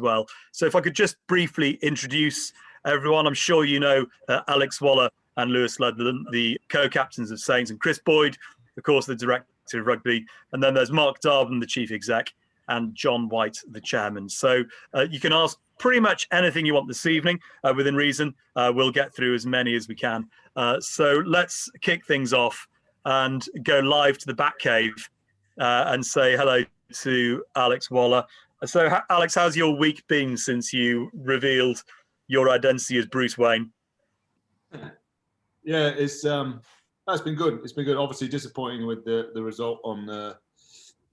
well. So if I could just briefly introduce everyone, I'm sure you know Alex Waller and Lewis Ludlam, the co-captains of Saints, and Chris Boyd, of course, the director of rugby. And then there's Mark Darbon, the chief exec, and John White, the chairman. So you can ask pretty much anything you want this evening within reason. We'll get through as many as we can. So let's kick things off and go live to the Batcave and say hello to Alex Waller. So, Alex, how's your week been since you revealed your identity as Bruce Wayne? Yeah, it's been good. It's been good. Obviously disappointing with the result on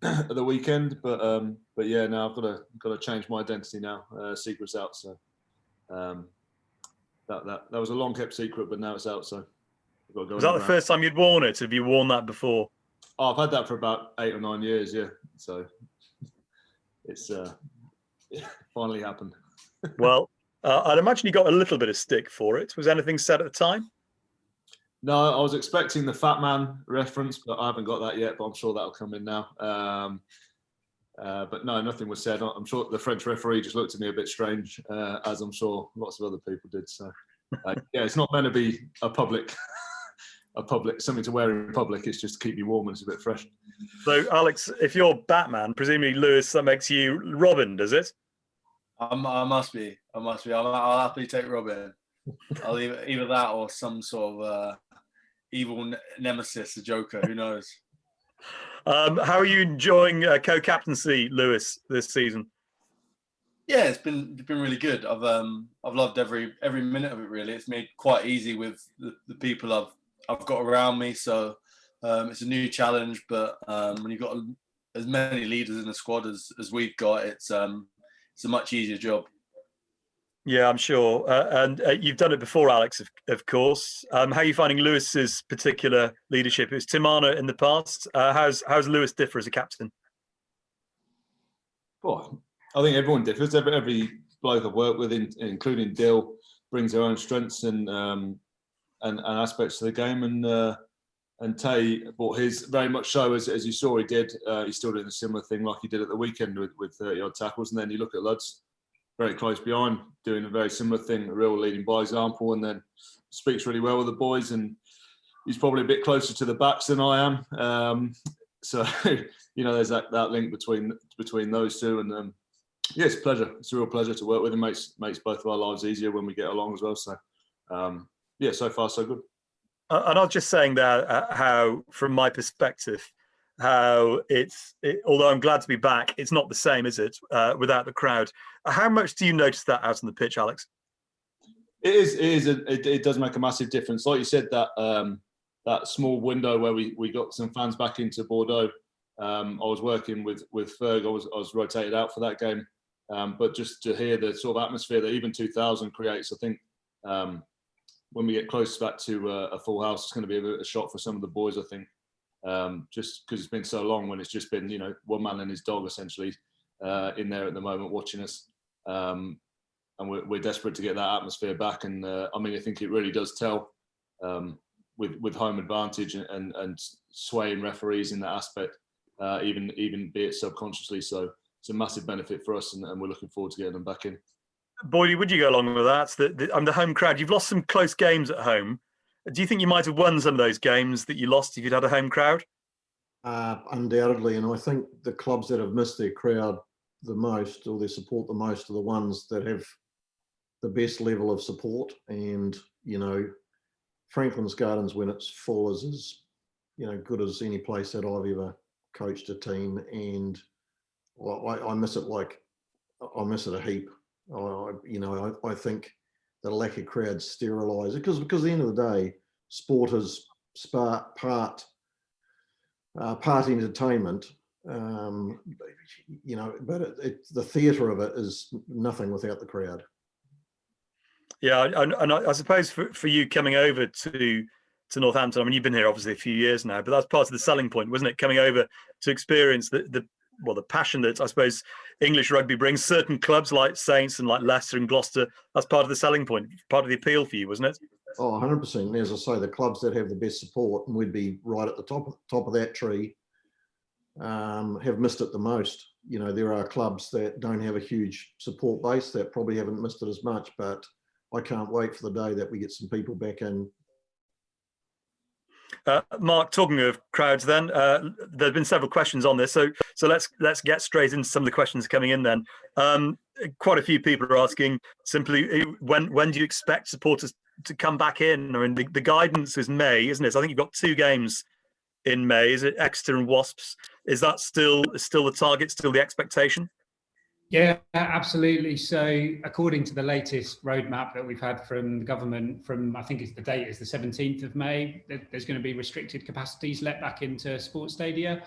the weekend, but yeah, now I've got to change my identity now. Secret's out, so that was a long kept secret, but now it's out. So I've got to go. Was that the first time you'd worn it? Have you worn that before? Oh, I've had that for about 8 or 9 years. Yeah, so it's finally happened. Well, I'd imagine you got a little bit of stick for it. Was anything said at the time? No, I was expecting the Fat Man reference, but I haven't got that yet. But I'm sure that'll come in now. But no, nothing was said. I'm sure the French referee just looked at me a bit strange, as I'm sure lots of other people did. So yeah, it's not meant to be a public something to wear in public. It's just to keep you warm and it's a bit fresh. So, Alex, if you're Batman, presumably Lewis, that makes you Robin, does it? I must be. I'll happily take Robin. I'll either that or some sort of evil nemesis, a Joker. Who knows? How are you enjoying co-captaincy, Lewis, this season? Yeah, it's been really good. I've loved every minute of it. Really, it's made quite easy with the people I've got around me. So it's a new challenge, but when you've got as many leaders in the squad as we've got, it's a much easier job. Yeah, I'm sure. And you've done it before, Alex, of course. How are you finding Lewis's particular leadership? It was Tim Arner in the past. How's Lewis differ as a captain? Well, I think everyone differs. Every bloke I've worked with, including Dill, brings their own strengths and aspects to the game. And Tay brought his very much so, as you saw he did. He's still doing a similar thing like he did at the weekend with 30-odd tackles. And then you look at Luds, very close behind, doing a very similar thing, a real leading by example, and then speaks really well with the boys. And he's probably a bit closer to the backs than I am. So, there's that link between those two. And yeah, it's a pleasure. It's a real pleasure to work with him. Makes both of our lives easier when we get along as well. So, yeah, so far so good. And I was just saying there how, from my perspective, how although I'm glad to be back, it's not the same, is it, without the crowd? How much do you notice that out on the pitch, Alex? It is. It does make a massive difference. Like you said, that small window where we got some fans back into Bordeaux. I was working with Ferg. I was rotated out for that game, but just to hear the sort of atmosphere that even 2000 creates, I think when we get close back to a full house, it's going to be a bit of a shock for some of the boys, I think. Just because it's been so long when it's just been, one man and his dog essentially in there at the moment watching us. And we're desperate to get that atmosphere back. And I think it really does tell with home advantage and swaying referees in that aspect, even be it subconsciously. So it's a massive benefit for us and we're looking forward to getting them back in. Boydie, would you go along with that? The home crowd, you've lost some close games at home. Do you think you might have won some of those games that you lost if you'd had a home crowd? Undoubtedly, and I think the clubs that have missed their crowd the most, or their support the most, are the ones that have the best level of support. And Franklin's Gardens, when it's full, is as good as any place that I've ever coached a team. And I miss it I miss it a heap. I think the lack of crowds sterilise it because at the end of the day, sport is part entertainment. But the theatre of it is nothing without the crowd. Yeah, and I suppose for you coming over to Northampton, you've been here obviously a few years now, but that's part of the selling point, wasn't it? Coming over to experience the passion that I suppose English rugby brings. Certain clubs like Saints and like Leicester and Gloucester, that's part of the selling point, part of the appeal for you, wasn't it? Oh, 100%. And as I say, the clubs that have the best support, and we'd be right at the top of that tree, have missed it the most. you know, there are clubs that don't have a huge support base that probably haven't missed it as much, but I can't wait for the day that we get some people back in. Mark, talking of crowds, then there's been several questions on this, so let's get straight into some of the questions coming in. Then, quite a few people are asking simply, when do you expect supporters to come back in? I mean, the guidance is May, isn't it? So I think you've got 2 games in May. Is it Exeter and Wasps? Is that still the target, still the expectation? Yeah, absolutely. So according to the latest roadmap that we've had from the government, from I think it's the date is the 17th of May, there's going to be restricted capacities let back into sports stadia.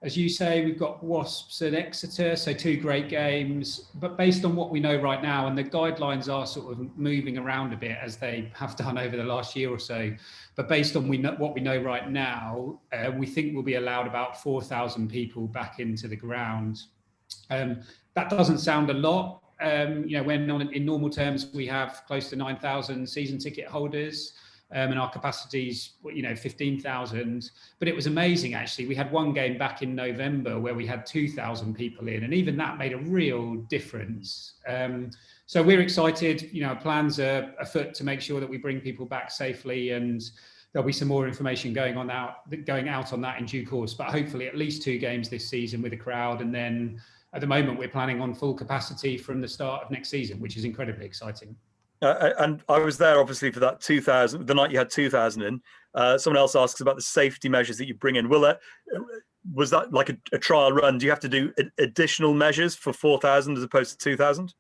As you say, we've got Wasps and Exeter, so 2 great games. But based on what we know right now, and the guidelines are sort of moving around a bit as they have done over the last year or so, but based on what we know right now, we think we'll be allowed about 4,000 people back into the ground. That doesn't sound a lot. You know, when in normal terms, we have close to 9,000 season ticket holders. And our capacity's, you know, 15,000. But it was amazing, actually. We had 1 game back in November where we had 2,000 people in, and even that made a real difference. So we're excited. You know, plans are afoot to make sure that we bring people back safely, and there'll be some more information going out on that in due course. But hopefully at least 2 games this season with a crowd, and then at the moment we're planning on full capacity from the start of next season, which is incredibly exciting. And I was there, obviously, for that 2,000, the night you had 2,000 in. Someone else asks about the safety measures that you bring in. Was that like a trial run? Do you have to do additional measures for 4,000 as opposed to 2,000?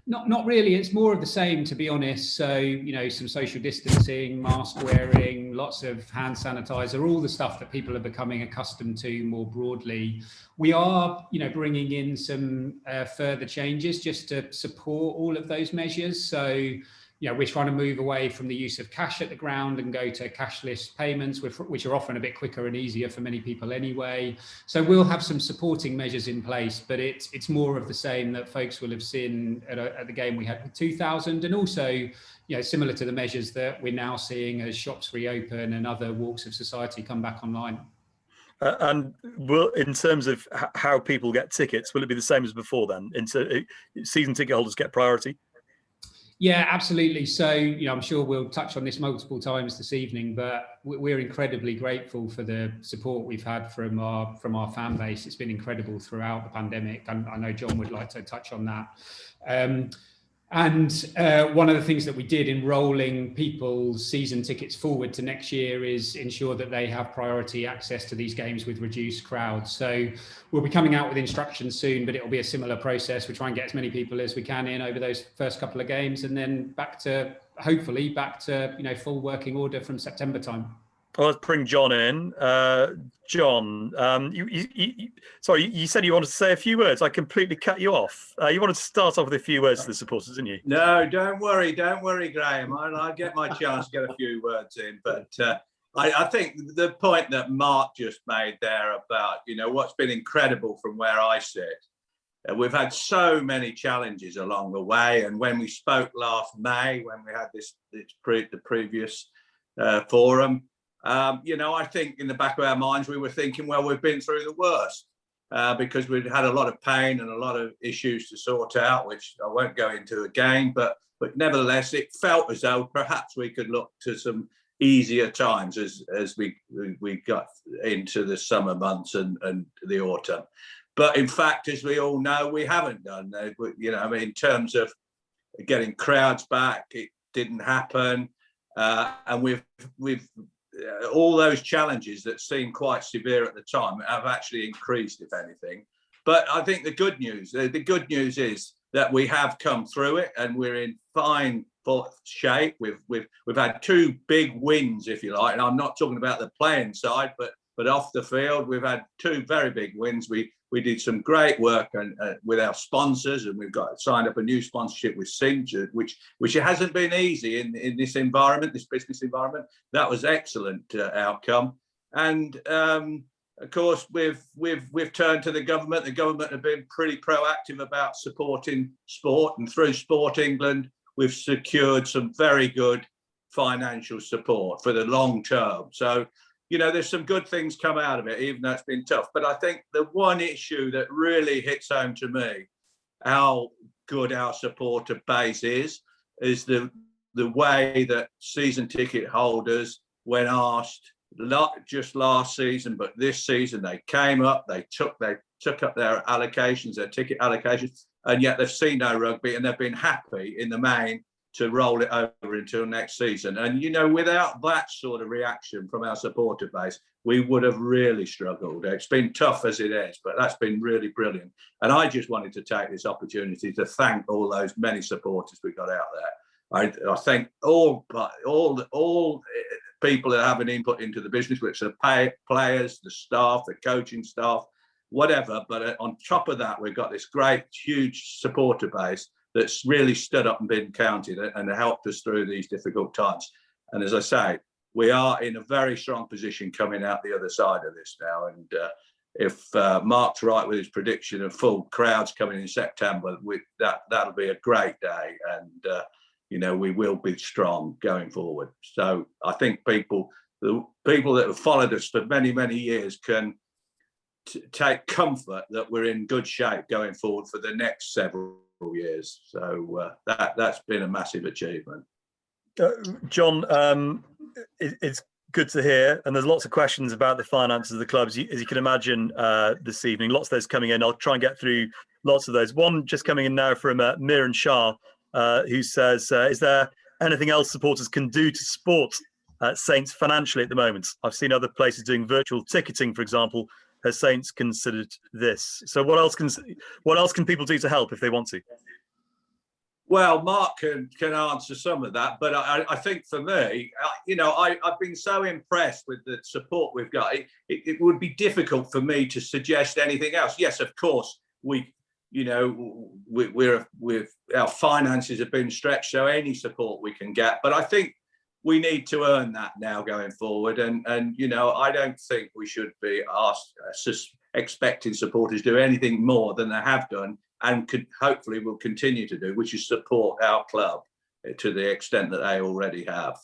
Not really. It's more of the same, to be honest. So, you know, some social distancing, mask wearing, lots of hand sanitizer, all the stuff that people are becoming accustomed to more broadly. We are, you know, bringing in some further changes just to support all of those measures. So, you know, we're trying to move away from the use of cash at the ground and go to cashless payments, which are often a bit quicker and easier for many people anyway. So we'll have some supporting measures in place, but it's more of the same that folks will have seen at the game we had with 2,000, and also, you know, similar to the measures that we're now seeing as shops reopen and other walks of society come back online. And in terms of how people get tickets, will it be the same as before then? Season ticket holders get priority? Yeah, absolutely. So, you know, I'm sure we'll touch on this multiple times this evening, but we're incredibly grateful for the support we've had from our fan base. It's been incredible throughout the pandemic, and I know John would like to touch on that. And one of the things that we did in rolling people's season tickets forward to next year is ensure that they have priority access to these games with reduced crowds. So we'll be coming out with instructions soon, but it'll be a similar process. We try and get as many people as we can in over those first couple of games, and then hopefully back to, you know, full working order from September time. Well, let's bring John in. John, sorry, you said you wanted to say a few words. I completely cut you off. You wanted to start off with a few words to the supporters, didn't you? No, don't worry, Graham. I'll get my chance to get a few words in. But I think the point that Mark just made there about, you know, what's been incredible from where I sit, we've had so many challenges along the way. And when we spoke last May, when we had the previous forum, you know, I think in the back of our minds, we were thinking, well, we've been through the worst because we'd had a lot of pain and a lot of issues to sort out, which I won't go into again. But nevertheless, it felt as though perhaps we could look to some easier times as we got into the summer months and the autumn. But in fact, as we all know, we haven't done. You know, I mean, in terms of getting crowds back, it didn't happen, and we've all those challenges that seemed quite severe at the time have actually increased, if anything. But I think the good news is that we have come through it, and we're in fine shape. We've had 2 big wins, if you like, and I'm not talking about the playing side, but off the field, we've had 2 very big wins. We did some great work with our sponsors, and we've got signed up a new sponsorship with Singe, which it hasn't been easy in this environment, this business environment. That was excellent outcome. And of course, we've turned to the government. The government have been pretty proactive about supporting sport, and through Sport England, we've secured some very good financial support for the long term. So you know, there's some good things come out of it, even though it's been tough. But I think the one issue that really hits home to me, how good our supporter base is the way that season ticket holders, when asked, not just last season, but this season, they came up, they took up their allocations, their ticket allocations, and yet they've seen no rugby, and they've been happy in the main to roll it over until next season. And, you know, without that sort of reaction from our supporter base, we would have really struggled. It's been tough as it is, but that's been really brilliant. And I just wanted to take this opportunity to thank all those many supporters we got out there. I thank all people that have an input into the business, which are players, the staff, the coaching staff, whatever. But on top of that, we've got this great, huge supporter base that's really stood up and been counted and helped us through these difficult times. And as I say, we are in a very strong position coming out the other side of this now. And if Mark's right with his prediction of full crowds coming in September, that'll be a great day. And, you know, we will be strong going forward. So I think the people that have followed us for many, many years can take comfort that we're in good shape going forward for the next several years. So that's been a massive achievement. John, it's good to hear, and there's lots of questions about the finances of the clubs, as you can imagine, this evening. Lots of those coming in. I'll try and get through lots of those. One just coming in now from Miran Shah, who says, is there anything else supporters can do to support Saints financially at the moment? I've seen other places doing virtual ticketing, for example. Has Saints considered this? So what else can people do to help if they want to? Well, Mark can answer some of that, but I think for me, you know, I've been so impressed with the support we've got. It would be difficult for me to suggest anything else. Yes, of course, our finances have been stretched, so any support we can get. But I think we need to earn that now going forward. And you know, I don't think we should be expecting supporters to do anything more than they have done and hopefully will continue to do, which is support our club to the extent that they already have.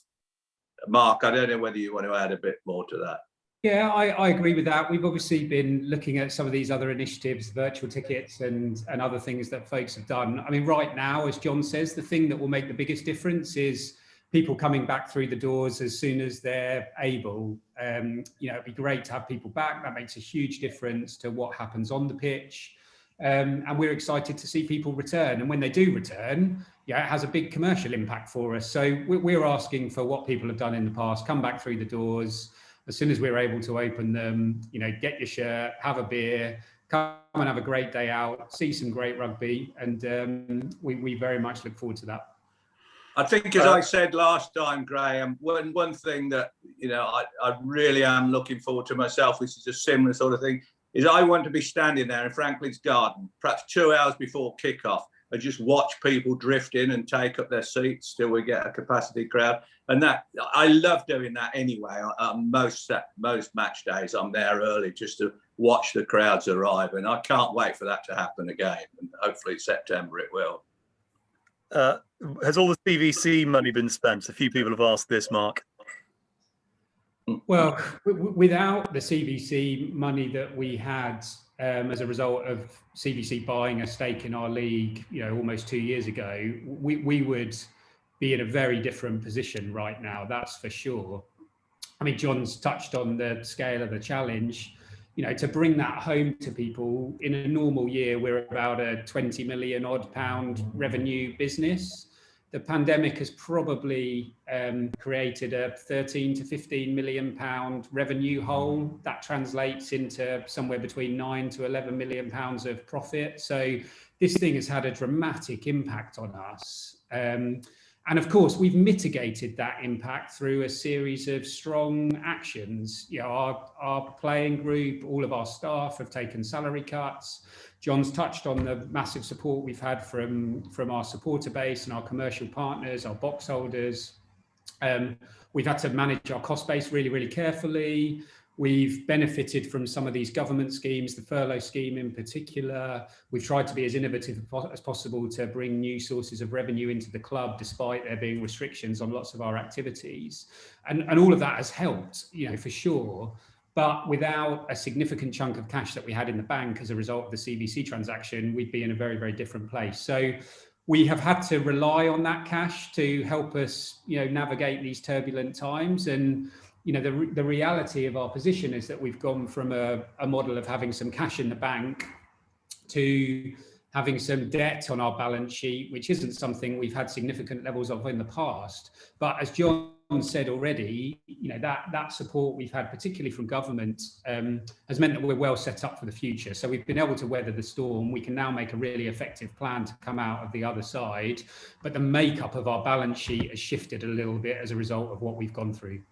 Mark, I don't know whether you want to add a bit more to that. Yeah, I agree with that. We've obviously been looking at some of these other initiatives, virtual tickets and other things that folks have done. I mean, right now, as John says, the thing that will make the biggest difference is people coming back through the doors as soon as they're able. You know, it'd be great to have people back. That makes a huge difference to what happens on the pitch. And we're excited to see people return. And when they do return, yeah, it has a big commercial impact for us. So we're asking for what people have done in the past. Come back through the doors. As soon as we're able to open them, you know, get your shirt, have a beer, come and have a great day out, see some great rugby. And we very much look forward to that. I think, as I said last time, Graham, one thing that, you know, I really am looking forward to myself, which is a similar sort of thing, is I want to be standing there in Franklin's Garden, perhaps 2 hours before kickoff, and just watch people drift in and take up their seats till we get a capacity crowd. And that, I love doing that anyway. On most match days, I'm there early just to watch the crowds arrive, and I can't wait for that to happen again. And hopefully September it will. Has all the CVC money been spent? A few people have asked this, Mark. Well, without the CVC money that we had as a result of CVC buying a stake in our league, you know, almost 2 years ago, we would be in a very different position right now. That's for sure. I mean, John's touched on the scale of the challenge. You know, to bring that home to people in a normal year, we're about a 20 million odd pound revenue business. The pandemic has probably created a 13 to 15 million pound revenue hole. That translates into somewhere between 9 to 11 million pounds of profit. So this thing has had a dramatic impact on us. And of course, we've mitigated that impact through a series of strong actions. You know, our playing group, all of our staff have taken salary cuts. John's touched on the massive support we've had from our supporter base and our commercial partners, our box holders. We've had to manage our cost base really, really carefully. We've benefited from some of these government schemes, the furlough scheme in particular. We've tried to be as innovative as possible to bring new sources of revenue into the club, despite there being restrictions on lots of our activities. And all of that has helped, for sure. But without a significant chunk of cash that we had in the bank as a result of the CVC transaction, we'd be in a very, very different place. So we have had to rely on that cash to help us, navigate these turbulent times. And the reality of our position is that we've gone from a model of having some cash in the bank to having some debt on our balance sheet, which isn't something we've had significant levels of in the past. But as John said already, that support we've had, particularly from government, has meant that we're well set up for the future. So we've been able to weather the storm. We can now make a really effective plan to come out of the other side. But the makeup of our balance sheet has shifted a little bit as a result of what we've gone through.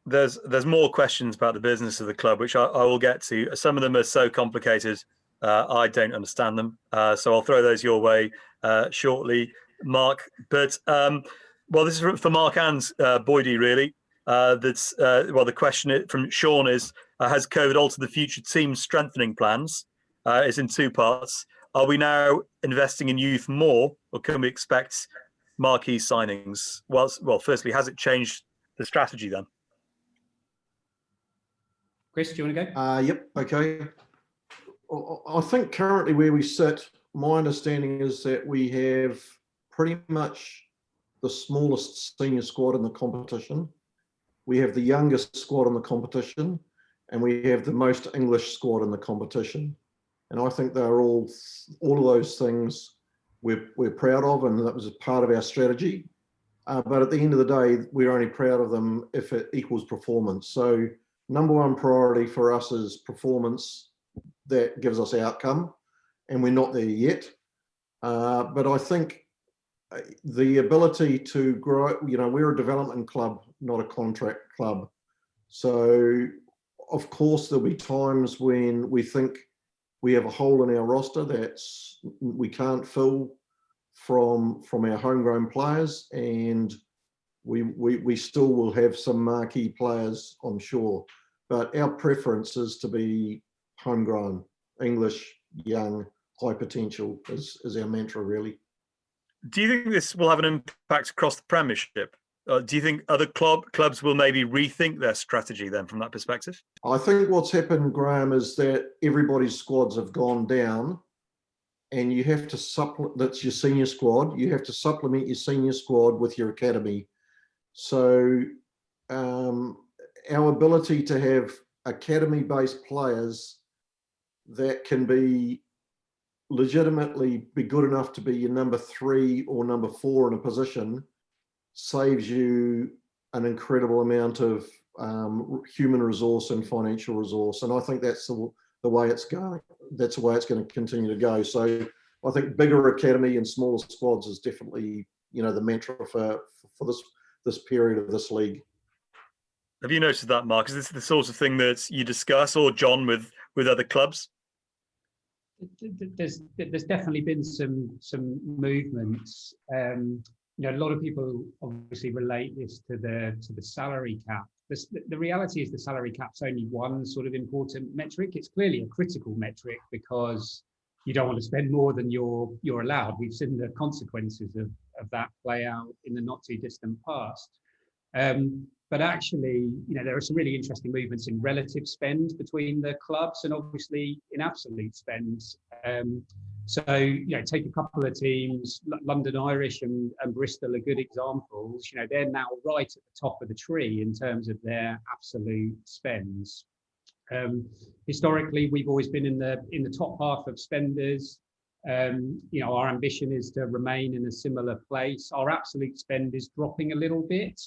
There's more questions about the business of the club, which I will get to. Some of them are so complicated, I don't understand them. So I'll throw those your way shortly, Mark. But this is for Mark and Boydie, really. The question from Sean is, has COVID altered the future team strengthening plans? It's in two parts. Are we now investing in youth more, or can we expect marquee signings? Well, firstly, has it changed the strategy then? Chris, do you want to go? Yep, okay. I think currently where we sit, my understanding is that we have pretty much the smallest senior squad in the competition. We have the youngest squad in the competition, and we have the most English squad in the competition. And I think they're all of those things we're proud of, and that was a part of our strategy. But at the end of the day, we're only proud of them if it equals performance. So number one priority for us is performance that gives us outcome, and we're not there yet. But I think the ability to grow, we're a development club, not a contract club. So of course there'll be times when we think we have a hole in our roster that we can't fill from our homegrown players, and we still will have some marquee players, I'm sure. But our preference is to be homegrown, English, young, high potential is our mantra, really. Do you think this will have an impact across the Premiership? Do you think other clubs will maybe rethink their strategy then from that perspective? I think what's happened, Graham, is that everybody's squads have gone down, and you have to supplement, that's your senior squad, you have to supplement your senior squad with your academy. So our ability to have academy-based players that can be legitimately be good enough to be your number 3 or number 4 in a position saves you an incredible amount of human resource and financial resource. And I think that's the way it's going. That's the way it's going to continue to go. So I think bigger academy and smaller squads is definitely, the mantra for this period of this league. Have you noticed that, Mark? Is this the sort of thing that you discuss, or John, with other clubs? There's definitely been some movements. A lot of people obviously relate this to the salary cap. The reality is the salary cap's only one sort of important metric. It's clearly a critical metric because you don't want to spend more than you're allowed. We've seen the consequences of that play out in the not too distant past. But actually, there are some really interesting movements in relative spend between the clubs and obviously in absolute spends. So, take a couple of teams, London Irish and Bristol are good examples. They're now right at the top of the tree in terms of their absolute spends. Historically, we've always been in the top half of spenders. Our ambition is to remain in a similar place. Our absolute spend is dropping a little bit,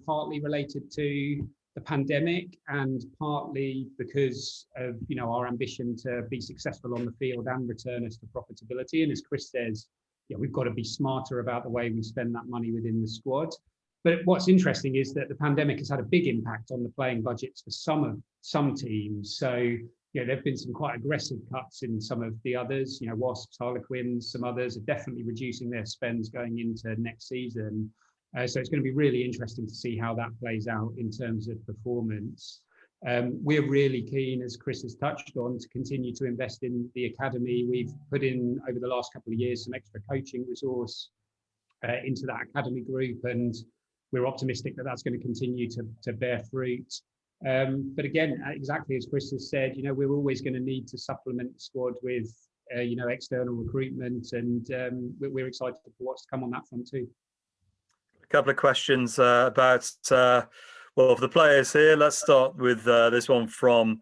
partly related to the pandemic and partly because of our ambition to be successful on the field and return us to profitability. And as Chris says, we've got to be smarter about the way we spend that money within the squad. But what's interesting is that the pandemic has had a big impact on the playing budgets for some teams. So there have been some quite aggressive cuts in some of the others. Wasps, Harlequins, some others are definitely reducing their spends going into next season. So it's going to be really interesting to see how that plays out in terms of performance. We're really keen, as Chris has touched on, to continue to invest in the academy. We've put in, over the last couple of years, some extra coaching resource into that academy group, and we're optimistic that that's going to continue to bear fruit. But again, exactly as Chris has said, we're always going to need to supplement the squad with, external recruitment, and we're excited for what's to come on that front too. A couple of questions about, for the players here. Let's start with this one from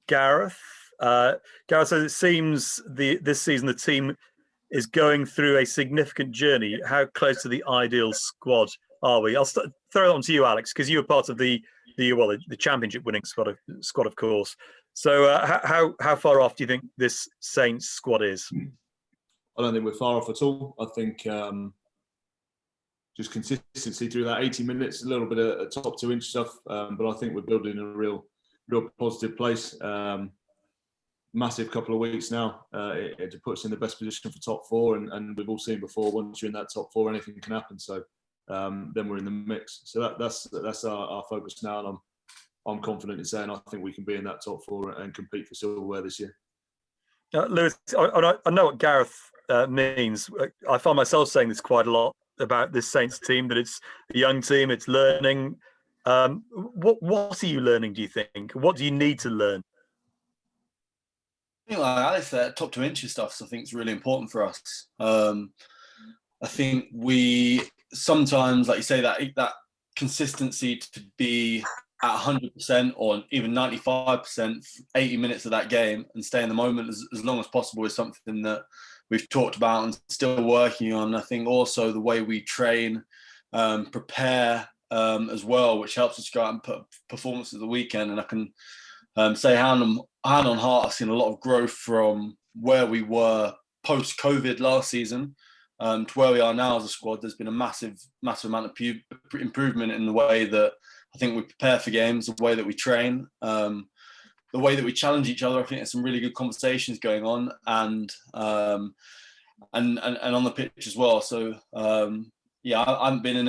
Gareth. Gareth says, it seems this season the team is going through a significant journey. How close to the ideal squad are we? I'll throw it on to you, Alex, because you were part of the championship winning squad, of course. So how far off do you think this Saints squad is? I don't think we're far off at all. I think just consistency through that 80 minutes, a little bit of top 2 inch stuff, but I think we're building a real positive place. Massive couple of weeks now to put us in the best position for top 4, and we've all seen before, once you're in that top 4, anything can happen. So then we're in the mix. So that's our focus now, and I'm confident in saying I think we can be in that top 4 and compete for silverware this year. Lewis, I know what Gareth means. I find myself saying this quite a lot about this Saints team, that it's a young team, it's learning. What are you learning, do you think? What do you need to learn? I think, like Alex said, top 2 inches stuff, so I think it's really important for us. I think we sometimes, like you say, that consistency to be at 100% or even 95%, 80 minutes of that game and stay in the moment as long as possible is something that we've talked about and still working on. I think also the way we train, prepare as well, which helps us go out and put performance at the weekend. And I can say hand on heart, I've seen a lot of growth from where we were post-COVID last season to where we are now as a squad. There's been a massive amount of improvement in the way that I think we prepare for games, the way that we train, the way that we challenge each other. I think there's some really good conversations going on, and on the pitch as well. So I haven't been in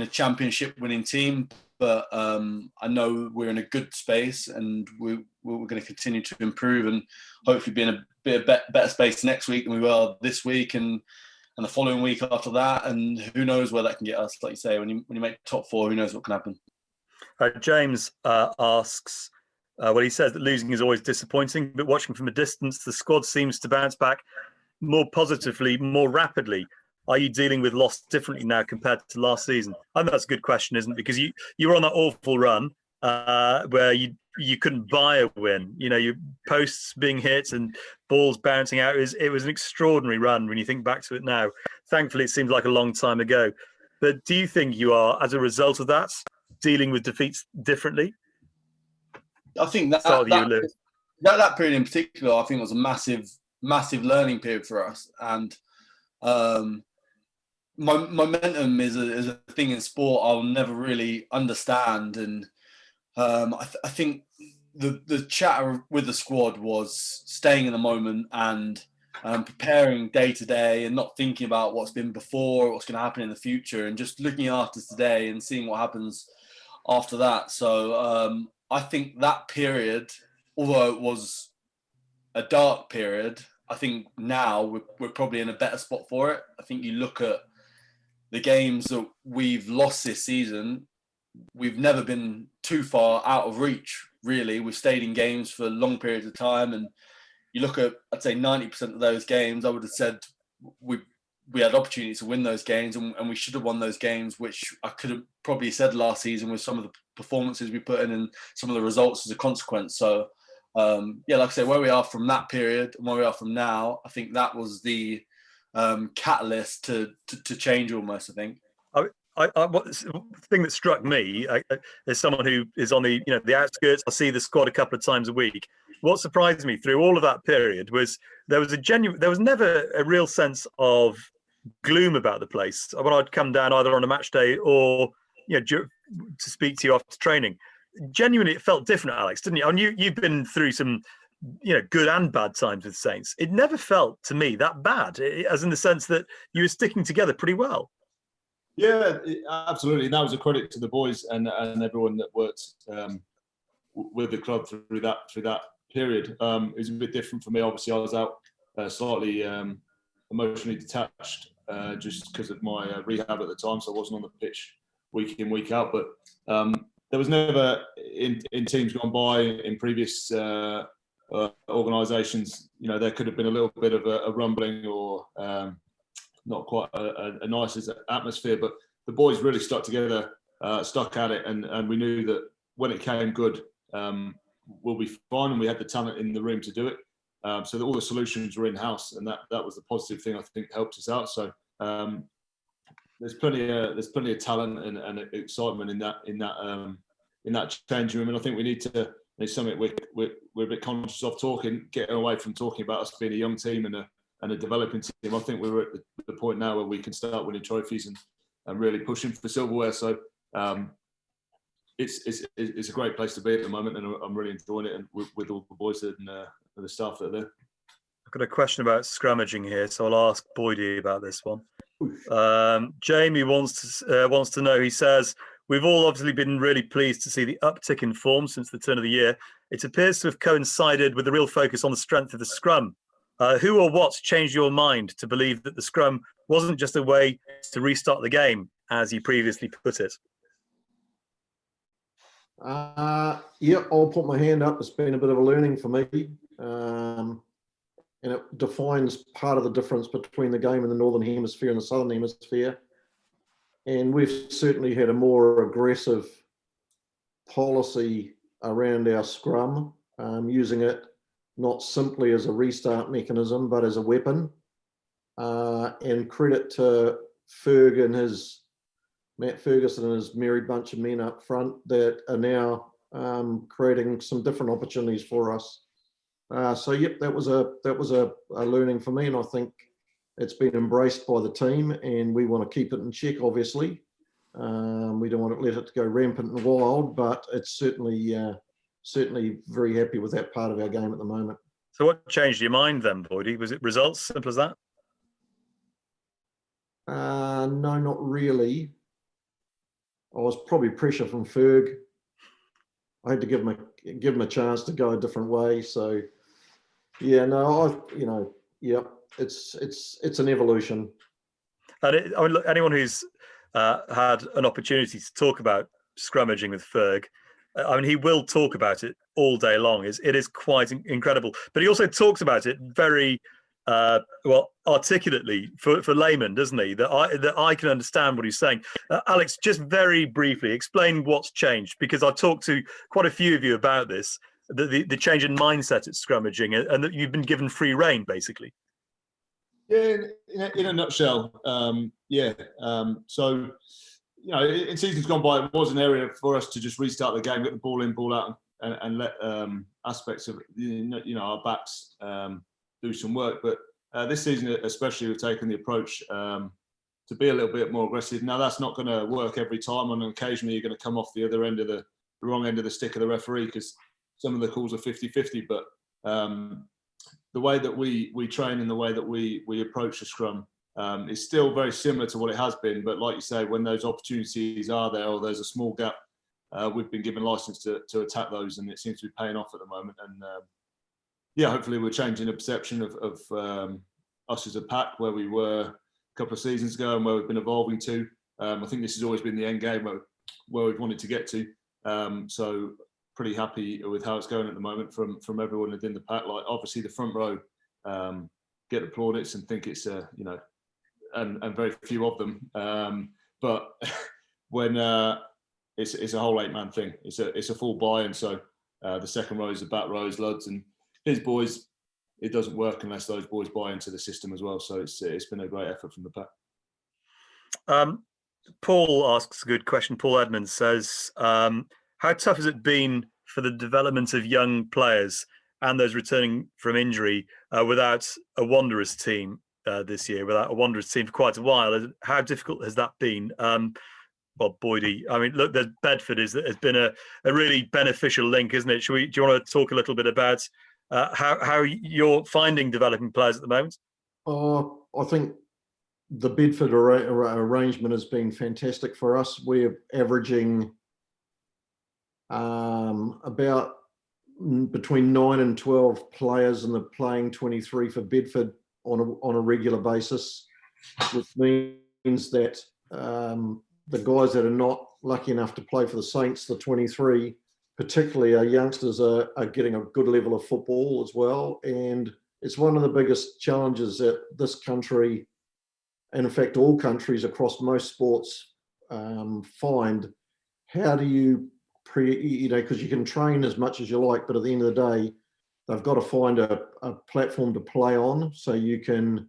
a championship winning team, but I know we're in a good space, and we're going to continue to improve and hopefully be in a bit of better space next week than we were this week and the following week after that. And who knows where that can get us? Like you say, when you make top 4, who knows what can happen? James asks, he says that losing is always disappointing, but watching from a distance, the squad seems to bounce back more positively, more rapidly. Are you dealing with loss differently now compared to last season? I think that's a good question, isn't it? Because you were on that awful run where you couldn't buy a win. Your posts being hit and balls bouncing out. It was an extraordinary run when you think back to it now. Thankfully, it seems like a long time ago. But do you think you are, as a result of that, dealing with defeats differently? I think that period in particular, I think was a massive learning period for us. And momentum is a thing in sport I'll never really understand. And I think the chatter with the squad was staying in the moment and preparing day to day and not thinking about what's been before or what's going to happen in the future, and just looking after today and seeing what happens after that. So I think that period, although it was a dark period, I think now we're probably in a better spot for it. I think you look at the games that we've lost this season, we've never been too far out of reach, really. We've stayed in games for long periods of time, and you look at, I'd say 90% of those games, I would have said we had opportunities to win those games, and we should have won those games, which I could have probably said last season with some of the performances we put in and some of the results as a consequence. So, like I say, where we are from that period and where we are from now, I think that was the catalyst to change almost, I think. The thing that struck me as someone who is on the outskirts, I see the squad a couple of times a week. What surprised me through all of that period was there was never a real sense of gloom about the place when I'd come down either on a match day or to speak to you after training. Genuinely, it felt different, Alex, didn't you? And you've been through some good and bad times with Saints. It never felt to me that bad, as in the sense that you were sticking together pretty well. Yeah, absolutely. And that was a credit to the boys and everyone that worked with the club through that period. It was a bit different for me. Obviously, I was out slightly emotionally detached just because of my rehab at the time, so I wasn't on the pitch week in, week out. But there was never in teams gone by in previous organisations. You know, there could have been a little bit of a rumbling or not quite a nice atmosphere, but the boys really stuck together, stuck at it, and we knew that when it came good, we'll be fine, and we had the talent in the room to do it. So that all the solutions were in house, and that was the positive thing I think helped us out. So there's plenty of talent and excitement in that changing room, and I think we need to. It's something we're a bit conscious of getting away from talking about us being a young team and a developing team. I think we're at the point now where we can start winning trophies and really pushing for silverware. So it's a great place to be at the moment, and I'm really enjoying it, and with all the boys and the staff that are there. I've got a question about scrummaging here, so I'll ask Boydie about this one. Jamie wants to know. He says, we've all obviously been really pleased to see the uptick in form since the turn of the year. It appears to have coincided with the real focus on the strength of the scrum. Who or what changed your mind to believe that the scrum wasn't just a way to restart the game, as you previously put it? Yeah, I'll put my hand up. It's been a bit of a learning for me. And it defines part of the difference between the game in the Northern Hemisphere and the Southern Hemisphere. And we've certainly had a more aggressive policy around our scrum, using it not simply as a restart mechanism, but as a weapon. And credit to Matt Ferguson and his merry bunch of men up front that are now creating some different opportunities for us. So yep, that was a learning for me, and I think it's been embraced by the team, and we want to keep it in check. Obviously, we don't want to let it go rampant and wild, but it's certainly very happy with that part of our game at the moment. So, what changed your mind then, Boydie? Was it results? Simple as that? No, not really. I was probably pressure from Ferg. I had to give him a chance to go a different way. So, yeah, no, it's an evolution. And I mean, look, anyone who's had an opportunity to talk about scrummaging with Ferg, I mean, he will talk about it all day long. It is quite incredible. But he also talks about it very articulately for laymen, doesn't he? That I can understand what he's saying. Alex, just very briefly explain what's changed, because I've talked to quite a few of you about this, the change in mindset at scrummaging, and that you've been given free rein, basically. Yeah, in a nutshell, so, you know, in seasons gone by, it was an area for us to just restart the game, get the ball in, ball out, and let aspects of our backs do some work. But this season, especially, we've taken the approach to be a little bit more aggressive. Now, that's not going to work every time, and occasionally you're going to come off the other end of the wrong end of the stick of the referee, because some of the calls are 50-50. But the way that we train and the way that we approach the scrum is still very similar to what it has been. But like you say, when those opportunities are there, or there's a small gap, we've been given license to attack those, and it seems to be paying off at the moment. And hopefully we're changing the perception of us as a pack, where we were a couple of seasons ago and where we've been evolving to. I think this has always been the end game where we've wanted to get to. So pretty happy with how it's going at the moment from everyone within the pack. Like, obviously the front row get the plaudits and think it's and very few of them. But when it's a whole 8-man thing, it's a full buy-in. So the second row is the back rows, Luds and his boys. It doesn't work unless those boys buy into the system as well. So it's been a great effort from the pack. Paul asks a good question. Paul Edmonds says, how tough has it been for the development of young players and those returning from injury without a Wanderers team this year, without a Wanderers team for quite a while? How difficult has that been? Well, Boydie, I mean, look, there's Bedford has been a really beneficial link, isn't it? Do you want to talk a little bit about how you're finding developing players at the moment? I think the Bedford arrangement has been fantastic for us. We're averaging about between 9 and 12 players in the playing 23 for Bedford on a regular basis, which means that the guys that are not lucky enough to play for the Saints, the 23, particularly our youngsters, are getting a good level of football as well. And it's one of the biggest challenges that this country, and in fact all countries across most sports, find. How do you because you can train as much as you like, but at the end of the day, they've got to find a platform to play on so you can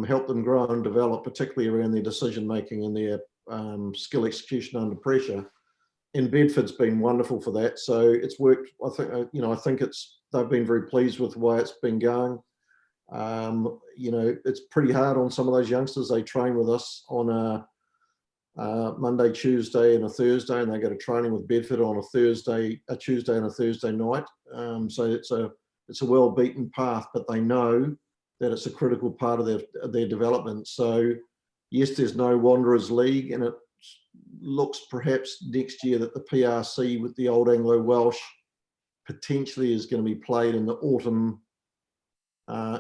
help them grow and develop, particularly around their decision making and their skill execution under pressure. And Bedford's been wonderful for that. So it's worked. I think they've been very pleased with the way it's been going. It's pretty hard on some of those youngsters. They train with us on a Monday, Tuesday, and a Thursday, and they go to training with Bedford on a Tuesday, and a Thursday night. So it's a well-beaten path, but they know that it's a critical part of their development. So yes, there's no Wanderers League, and it looks perhaps next year that the PRC with the Old Anglo-Welsh potentially is going to be played in the autumn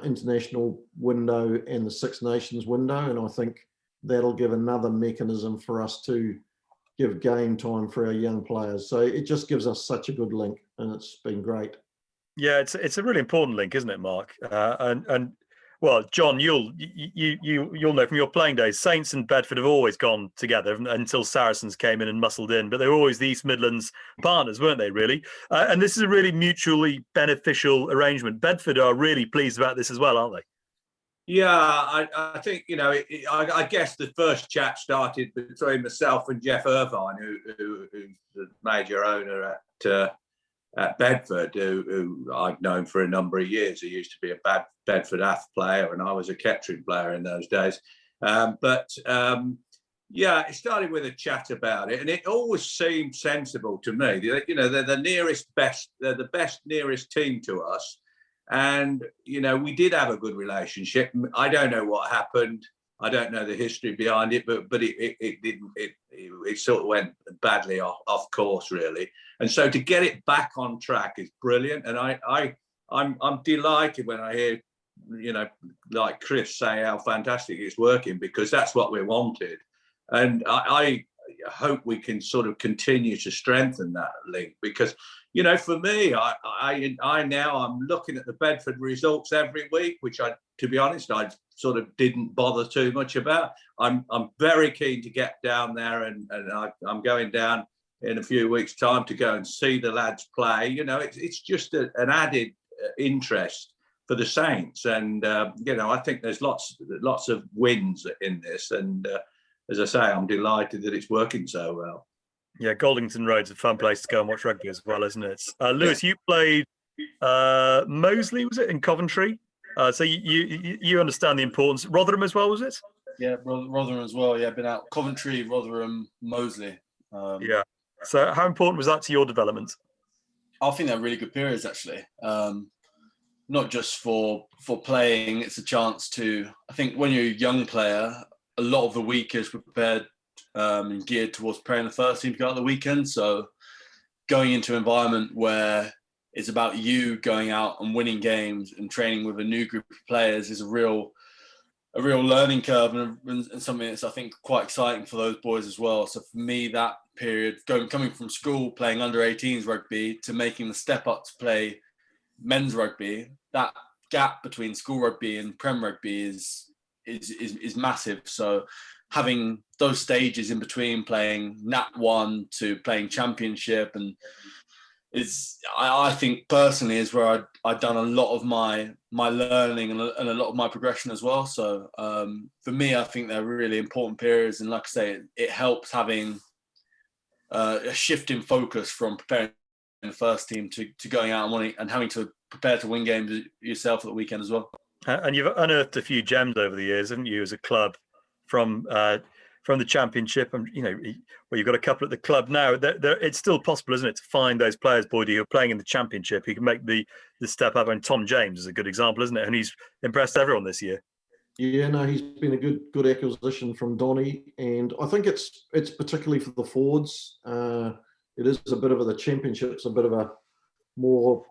international window and the Six Nations window, and I think that'll give another mechanism for us to give game time for our young players. So it just gives us such a good link, and it's been great. Yeah, it's a really important link, isn't it, Mark? And well, John, you'll know from your playing days, Saints and Bedford have always gone together until Saracens came in and muscled in, but they were always the East Midlands partners, weren't they, really? And this is a really mutually beneficial arrangement. Bedford are really pleased about this as well, aren't they? Yeah, I think, I guess the first chat started between myself and Jeff Irvine, who's the major owner at Bedford, who I've known for a number of years. He used to be a Bedford AF player, and I was a Kettering player in those days. Yeah, it started with a chat about it, and it always seemed sensible to me. They're the best nearest team to us. And, we did have a good relationship. I don't know what happened. I don't know the history behind it, but it sort of went badly off course, really. And so to get it back on track is brilliant. And I'm delighted when I hear, like Chris say how fantastic it's working, because that's what we wanted. And I hope we can sort of continue to strengthen that link, because for me, I'm looking at the Bedford results every week, which to be honest, I sort of didn't bother too much about. I'm very keen to get down there, and I'm going down in a few weeks' time to go and see the lads play. It's just an added interest for the Saints, and I think there's lots of wins in this, and as I say, I'm delighted that it's working so well. Yeah, Goldington Road's a fun place to go and watch rugby as well, isn't it? Lewis, you played Moseley, was it, in Coventry? So you understand the importance. Rotherham as well, was it? Yeah, Rotherham as well. Yeah, been out Coventry, Rotherham, Moseley. Yeah. So how important was that to your development? I think they're really good periods, actually. Not just for playing, it's a chance to, I think when you're a young player, a lot of the week is prepared and geared towards preparing the first team to go out the weekend. So going into an environment where it's about you going out and winning games and training with a new group of players is a real learning curve, and something that's, I think, quite exciting for those boys as well. So for me, that period, coming from school playing under 18s rugby to making the step up to play men's rugby, that gap between school rugby and Prem rugby is massive. So having those stages in between playing Nat 1 to playing Championship, and I think personally is where I'd done a lot of my learning and a lot of my progression as well. So for me, I think they're really important periods, and like I say, it helps having a shift in focus from preparing the first team to going out and wanting and having to prepare to win games yourself at the weekend as well. And you've unearthed a few gems over the years, haven't you, as a club, from the Championship, and you've got a couple at the club now. It's still possible, isn't it, to find those players, Boydie, who are playing in the Championship, who can make the step up. And Tom James is a good example, isn't it? And he's impressed everyone this year. Yeah, no, he's been a good acquisition from Donny, and I think it's particularly for the forwards. It is a bit of the championship's a bit of a more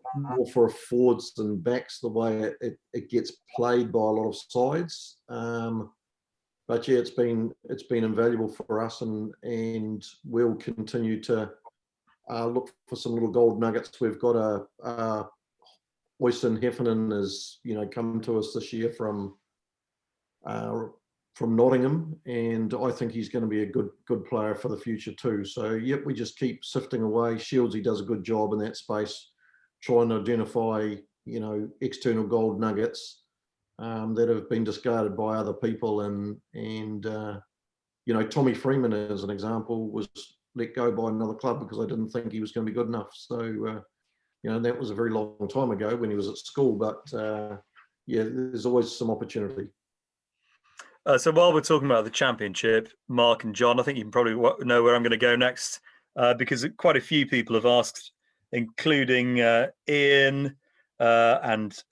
for forwards than backs, the way it gets played by a lot of sides. But yeah, it's been invaluable for us, and we'll continue to look for some little gold nuggets. We've got a Oyston Heffernan has come to us this year from Nottingham, and I think he's going to be a good player for the future too. So yep, we just keep sifting away. Shieldsy does a good job in that space, trying to identify external gold nuggets that have been discarded by other people, and Tommy Freeman, as an example, was let go by another club because I didn't think he was going to be good enough. So that was a very long time ago when he was at school, but yeah, there's always some opportunity. So while we're talking about the championship, Mark and John, I think you can probably know where I'm going to go next, because quite a few people have asked, including Ian and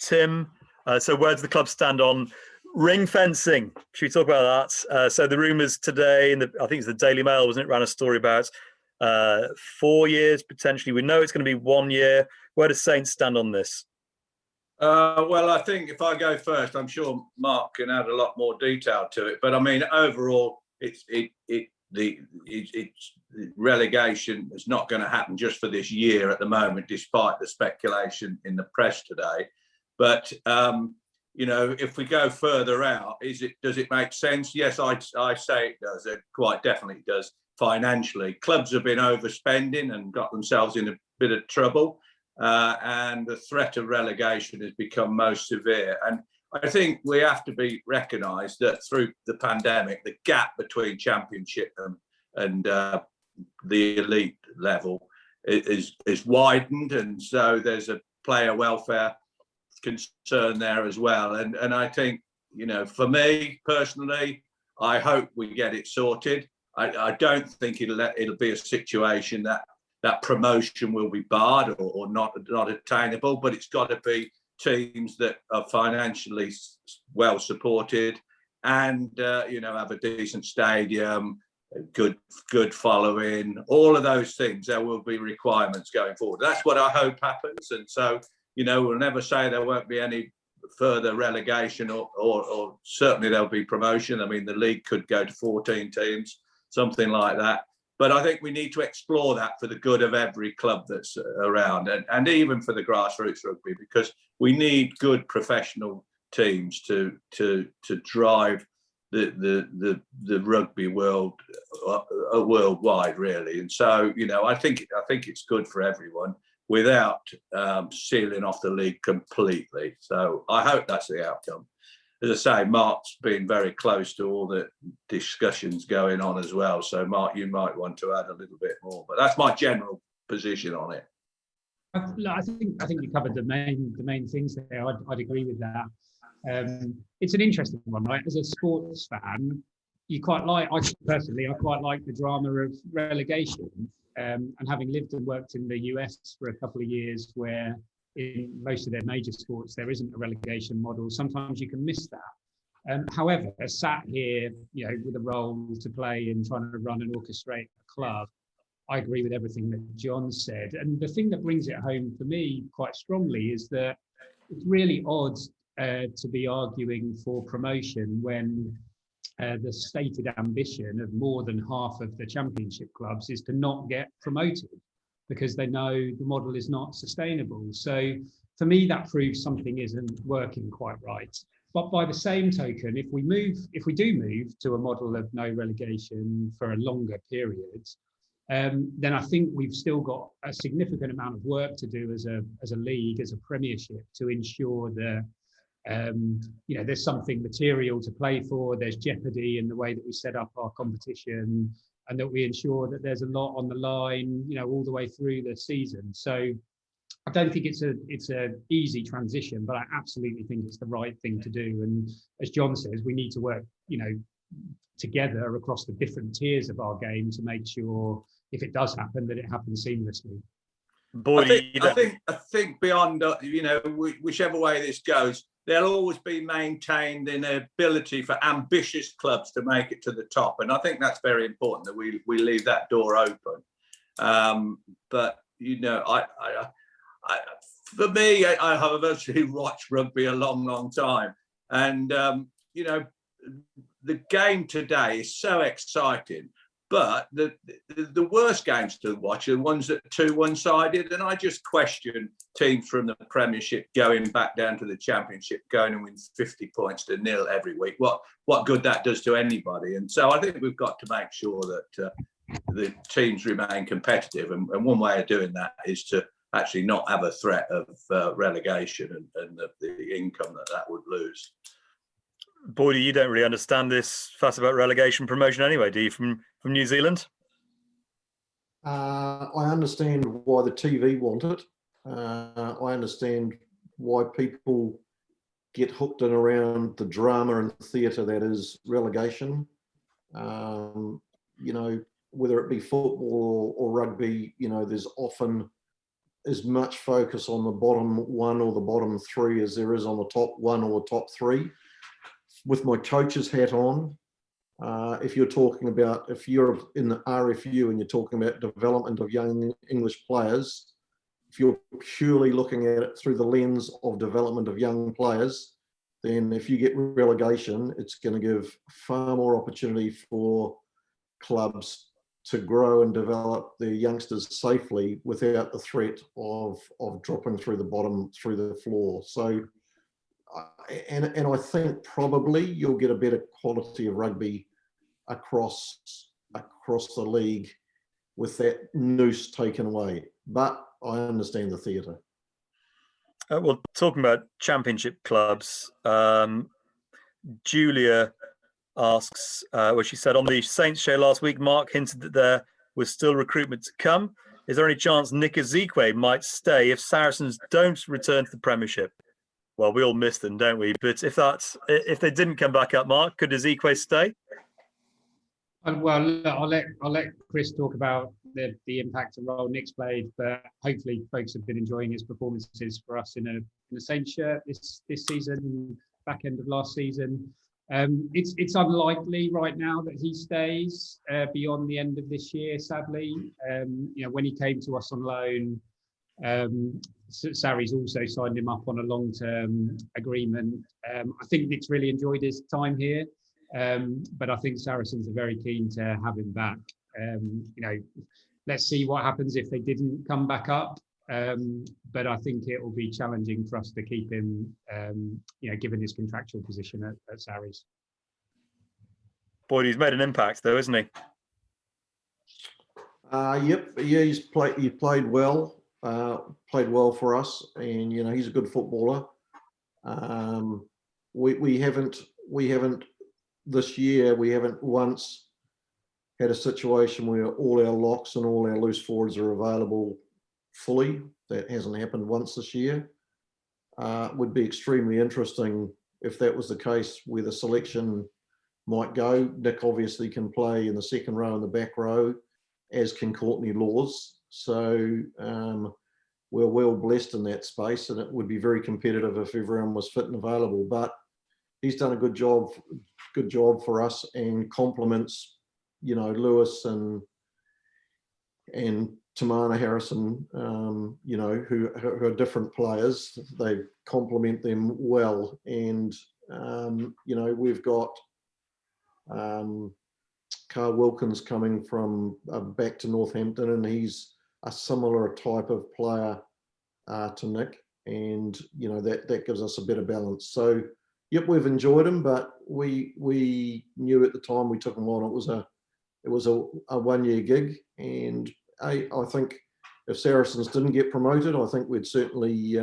Tim. So where does the club stand on ring fencing? Should we talk about that? So the rumours today, I think it's the Daily Mail, wasn't it, ran a story about 4 years potentially. We know it's going to be 1 year. Where does Saints stand on this? Well, I think if I go first, I'm sure Mark can add a lot more detail to it. But I mean, overall, it's relegation is not going to happen just for this year at the moment, despite the speculation in the press today. But if we go further out, does it make sense? Yes, I say it does. It quite definitely does financially. Clubs have been overspending and got themselves in a bit of trouble. And the threat of relegation has become most severe. And I think we have to be recognised that through the pandemic, the gap between championship and the elite level is widened. And so there's a player welfare concern there as well. And I think, for me personally, I hope we get it sorted. I don't think it'll be a situation that promotion will be barred or not attainable, but it's got to be teams that are financially well supported and have a decent stadium, good following, all of those things. There will be requirements going forward. That's what I hope happens. And so, we'll never say there won't be any further relegation or certainly there'll be promotion. I mean, the league could go to 14 teams, something like that. But I think we need to explore that for the good of every club that's around, and even for the grassroots rugby, because we need good professional teams to drive the rugby world worldwide, really. And so, I think it's good for everyone without sealing off the league completely. So I hope that's the outcome. As I say, Mark's been very close to all the discussions going on as well. So, Mark, you might want to add a little bit more, but that's my general position on it. I think you covered the main things there. I'd agree with that. It's an interesting one, right? As a sports fan, I quite like the drama of relegation. And having lived and worked in the US for a couple of years, where in most of their major sports there isn't a relegation model, sometimes you can miss that. However, sat here, with a role to play in trying to run and orchestrate a club, I agree with everything that John said. And the thing that brings it home for me quite strongly is that it's really odd to be arguing for promotion when the stated ambition of more than half of the championship clubs is to not get promoted, because they know the model is not sustainable. So for me, that proves something isn't working quite right. But by the same token, if we do move to a model of no relegation for a longer period, then I think we've still got a significant amount of work to do as a league, as a premiership, to ensure that there's something material to play for, there's jeopardy in the way that we set up our competition, and that we ensure that there's a lot on the line, all the way through the season. So I don't think it's a easy transition, but I absolutely think it's the right thing to do. And as John says, we need to work, together across the different tiers of our game to make sure, if it does happen, that it happens seamlessly. I think beyond, whichever way this goes, they'll always be maintained in the ability for ambitious clubs to make it to the top. And I think that's very important that we leave that door open. But, you know, for me, I have actually watched rugby a long, long time. And, you know, the game today is so exciting. But the worst games to watch are the ones that are too one-sided. And I just question teams from the Premiership going back down to the Championship, going and win 50 points to nil every week. What good that does to anybody. And so I think we've got to make sure that the teams remain competitive. And one way of doing that is to actually not have a threat of relegation and the income that would lose. Boydie, you don't really understand this fuss about relegation promotion anyway, do you, from New Zealand? I understand why the TV want it. I understand why people get hooked in around the drama and theatre that is relegation. You know, whether it be football or rugby, you know, there's often as much focus on the bottom one or the bottom three as there is on the top one or the top three. With my coach's hat on, if you're talking about, if you're in the RFU and you're talking about development of young English players, if you're purely looking at it through the lens of development of young players, then if you get relegation, it's going to give far more opportunity for clubs to grow and develop their youngsters safely without the threat of dropping through the bottom, through the floor. So, and I think probably you'll get a better quality of rugby across the league with that noose taken away. But I understand the theatre. Well, talking about Championship clubs, Julia asks, she said on the Saints show last week, Mark hinted that there was still recruitment to come. Is there any chance Nick Ezekwe might stay if Saracens don't return to the Premiership? Well, we all miss them, don't we? But if they didn't come back up, Mark, could Ezekwe stay? Well, I'll let Chris talk about the impact and role Nick's played, but hopefully folks have been enjoying his performances for us in a Saints shirt this season, back end of last season. It's unlikely right now that he stays beyond the end of this year, sadly. You know, when he came to us on loan, Sarri's also signed him up on a long-term agreement. I think Nick's really enjoyed his time here, but I think Saracens are very keen to have him back. You know, let's see what happens if they didn't come back up. But I think it will be challenging for us to keep him, you know, given his contractual position at Sarries. Boyd, he's made an impact though, isn't he? Yep. Yeah, he played well. Played well for us, and you know he's a good footballer. We haven't this year. We haven't once had a situation where all our locks and all our loose forwards are available fully. That hasn't happened once this year. Would be extremely interesting if that was the case, where the selection might go. Nick obviously can play in the second row and the back row, as can Courtney Laws. So we're well blessed in that space, and it would be very competitive if everyone was fit and available. But he's done a good job for us, and complements, you know, Lewis and Tamana Harrison, you know, who are different players. They complement them well, and you know, we've got Carl Wilkins coming from back to Northampton, and he's a similar type of player to Nick, and you know that gives us a better balance. So, yep, we've enjoyed him, but we knew at the time we took him on it was a 1 year gig, and I think if Saracens didn't get promoted, I think we'd certainly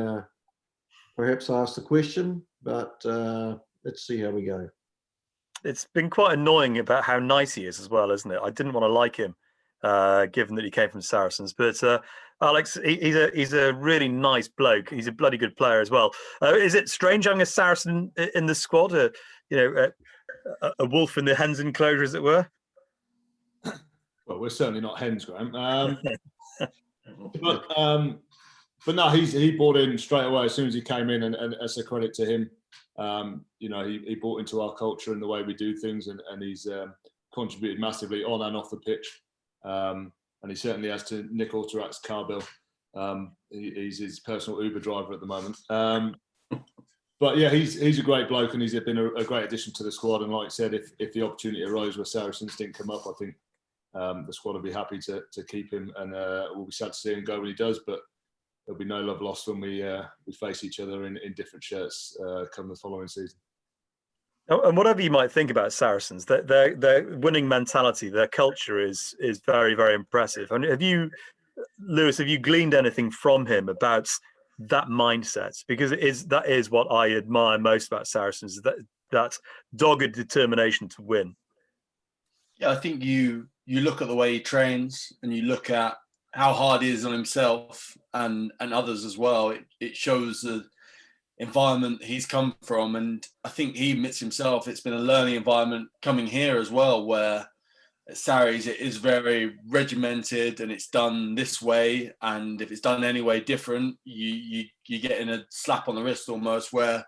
perhaps ask the question. But let's see how we go. It's been quite annoying about how nice he is as well, isn't it? I didn't want to like him, given that he came from Saracens. But Alex, he's a really nice bloke. He's a bloody good player as well. Is it strange having a Saracen in the squad? You know, a wolf in the hen's enclosure, as it were. Well, we're certainly not hens, Graham. But no, he bought in straight away as soon as he came in, and that's a credit to him. He brought into our culture and the way we do things, and he's contributed massively on and off the pitch. And he certainly has to Nick Autorak's car bill. He's his personal Uber driver at the moment. But yeah, he's a great bloke, and he's been a great addition to the squad. And like I said, if the opportunity arose where Saracens didn't come up, I think the squad will be happy to keep him, and we'll be sad to see him go when he does. But there'll be no love lost when we face each other in different shirts come the following season. And whatever you might think about Saracens, their winning mentality, their culture is very, very impressive. And Lewis, have you gleaned anything from him about that mindset? Because that is what I admire most about Saracens, that dogged determination to win. Yeah, I think you look at the way he trains, and you look at how hard he is on himself and others as well. It shows the environment he's come from, and I think he admits himself it's been a learning environment coming here as well, where at Sarries it is very regimented and it's done this way, and if it's done any way different, you get in a slap on the wrist almost. Where I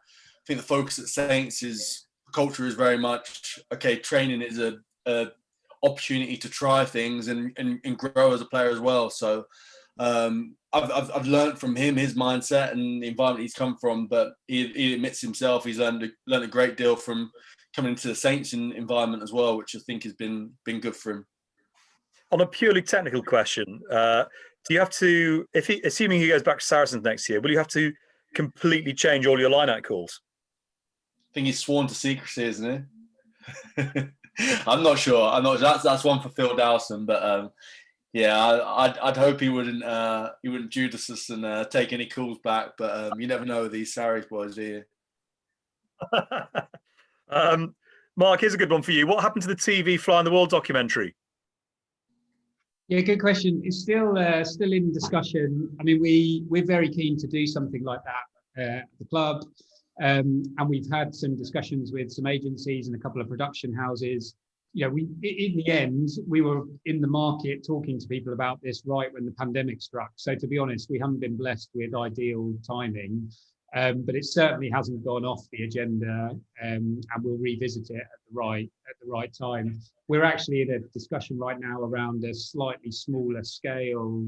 think the focus at Saints is culture is very much okay. Training is a opportunity to try things and grow as a player as well. So I've learned from him his mindset and the environment he's come from, but he admits himself he's learned a great deal from coming into the Saints environment as well, which I think has been good for him. On a purely technical question, do you have to, assuming he goes back to Saracens next year, will you have to completely change all your line-out calls? I think he's sworn to secrecy, isn't he? I'm not sure. That's one for Phil Dowson, but I'd hope he wouldn't Judas us and take any calls back. But you never know with these Sarries boys, do you? Mark, here's a good one for you. What happened to the TV Fly on the Wall documentary? Yeah, good question. It's still in discussion. I mean, we're very keen to do something like that at the club. And we've had some discussions with some agencies and a couple of production houses. In the end, we were in the market talking to people about this right when the pandemic struck. So to be honest, we haven't been blessed with ideal timing, but it certainly hasn't gone off the agenda, and we'll revisit it at the right time. We're actually in a discussion right now around a slightly smaller scale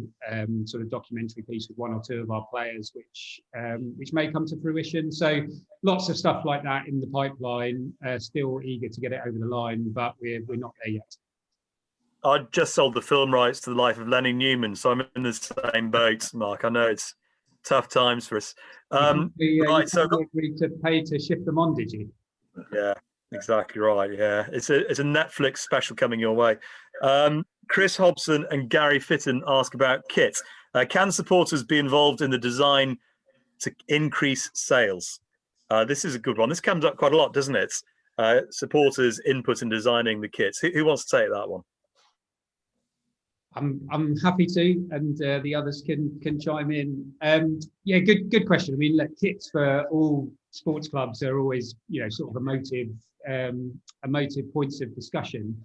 sort of documentary piece with one or two of our players, which may come to fruition. So lots of stuff like that in the pipeline. Still eager to get it over the line, but we're not there yet. I just sold the film rights to the life of Lenny Newman, so I'm in the same boat, Mark. I know it's tough times for us. Right, so agreed to pay to ship them on, did you? Yeah. Exactly right. Yeah, it's a Netflix special coming your way. Chris Hobson and Gary Fitton ask about kit. Can supporters be involved in the design to increase sales? This is a good one. This comes up quite a lot, doesn't it? Supporters' input in designing the kits. Who wants to take that one? I'm happy to, and the others can chime in. Yeah, good question. I mean, look, kits for all sports clubs are always, sort of emotive points of discussion.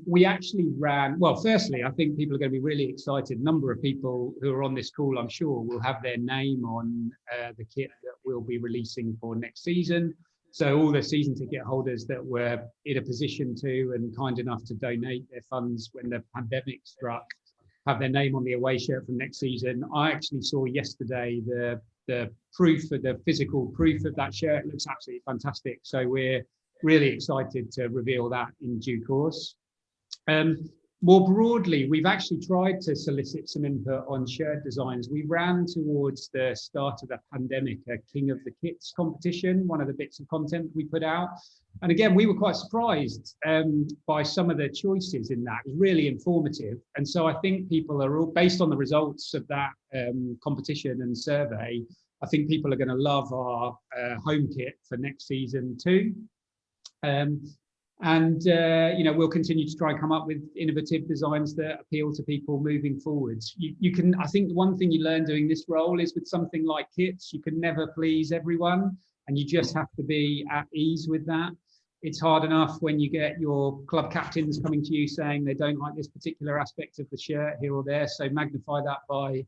We actually ran, well, firstly, I think people are going to be really excited. A number of people who are on this call, I'm sure, will have their name on the kit that we'll be releasing for next season. So all the season ticket holders that were in a position to and kind enough to donate their funds when the pandemic struck have their name on the away shirt from next season. I actually saw yesterday the proof of the physical proof of that shirt. It looks absolutely fantastic. So we're really excited to reveal that in due course. More broadly, we've actually tried to solicit some input on shirt designs. We ran towards the start of the pandemic a King of the Kits competition, one of the bits of content we put out. And again, we were quite surprised by some of the choices in that. It was really informative. And so I think people are all, based on the results of that competition and survey, I think people are going to love our home kit for next season too. We'll continue to try and come up with innovative designs that appeal to people moving forwards. You can, I think the one thing you learn doing this role is with something like kits, you can never please everyone, and you just have to be at ease with that. It's hard enough when you get your club captains coming to you saying they don't like this particular aspect of the shirt here or there. So magnify that by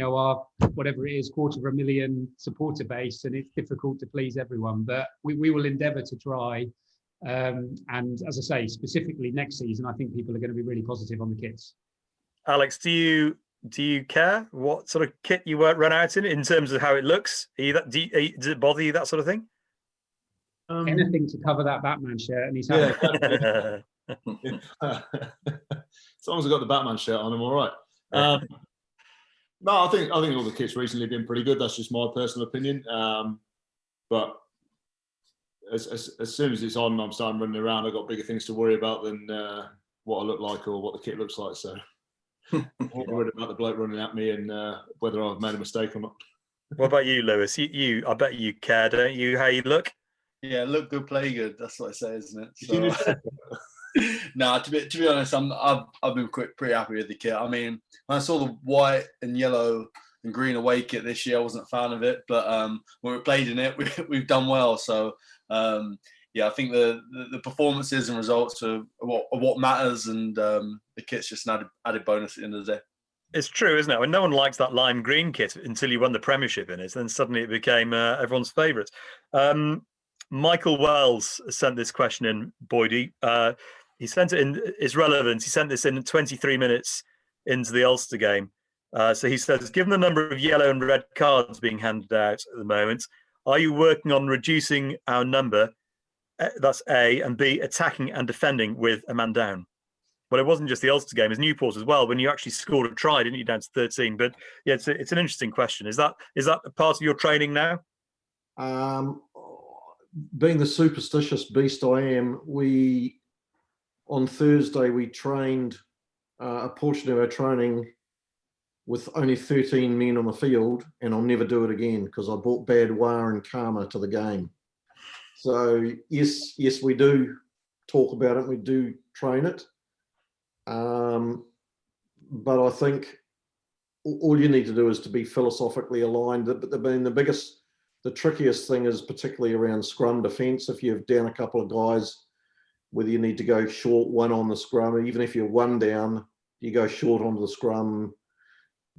our whatever it is, 250,000 supporter base, and it's difficult to please everyone. But we will endeavour to try. And as I say, specifically next season, I think people are going to be really positive on the kits. Alex, do you care what sort of kit you run out in terms of how it looks? Does it bother you, that sort of thing? Anything to cover that Batman shirt, and he's Yeah. happy. As long as I've got the Batman shirt on, I'm all right. No, I think all the kits recently have been pretty good. That's just my personal opinion. But as soon as it's on, I'm starting running around. I've got bigger things to worry about than what I look like or what the kit looks like. So I'm not worried about the bloke running at me and whether I've made a mistake or not. What about you, Lewis? I bet you care, don't you, how you look? Yeah, look good, play good. That's what I say, isn't it? So, nah, to be honest, I've been pretty happy with the kit. I mean, when I saw the white and yellow and green away kit this year, I wasn't a fan of it. But when we played in it, we've done well. So yeah, I think the performances and results are what matters, and the kit's just an added bonus at the end of the day. It's true, isn't it? When no one likes that lime green kit until you won the Premiership in it, then suddenly it became everyone's favourite. Michael Wells sent this question in, Boydie. He sent it in, it's relevant. He sent this in 23 minutes into the Ulster game. So he says, given the number of yellow and red cards being handed out at the moment, are you working on reducing our number? That's A, and B, attacking and defending with a man down. Well, it wasn't just the Ulster game, it was Newport as well, when you actually scored a try, didn't you, down to 13? But yeah, it's an interesting question. Is that a part of your training now? Being the superstitious beast I am, on Thursday we trained a portion of our training with only 13 men on the field, and I'll never do it again because I brought bad wire and karma to the game. So yes, we do talk about it, we do train it. But I think all you need to do is to be philosophically aligned. But the trickiest thing is particularly around scrum defence. If you've down a couple of guys, whether you need to go short one on the scrum, even if you're one down, do you go short onto the scrum?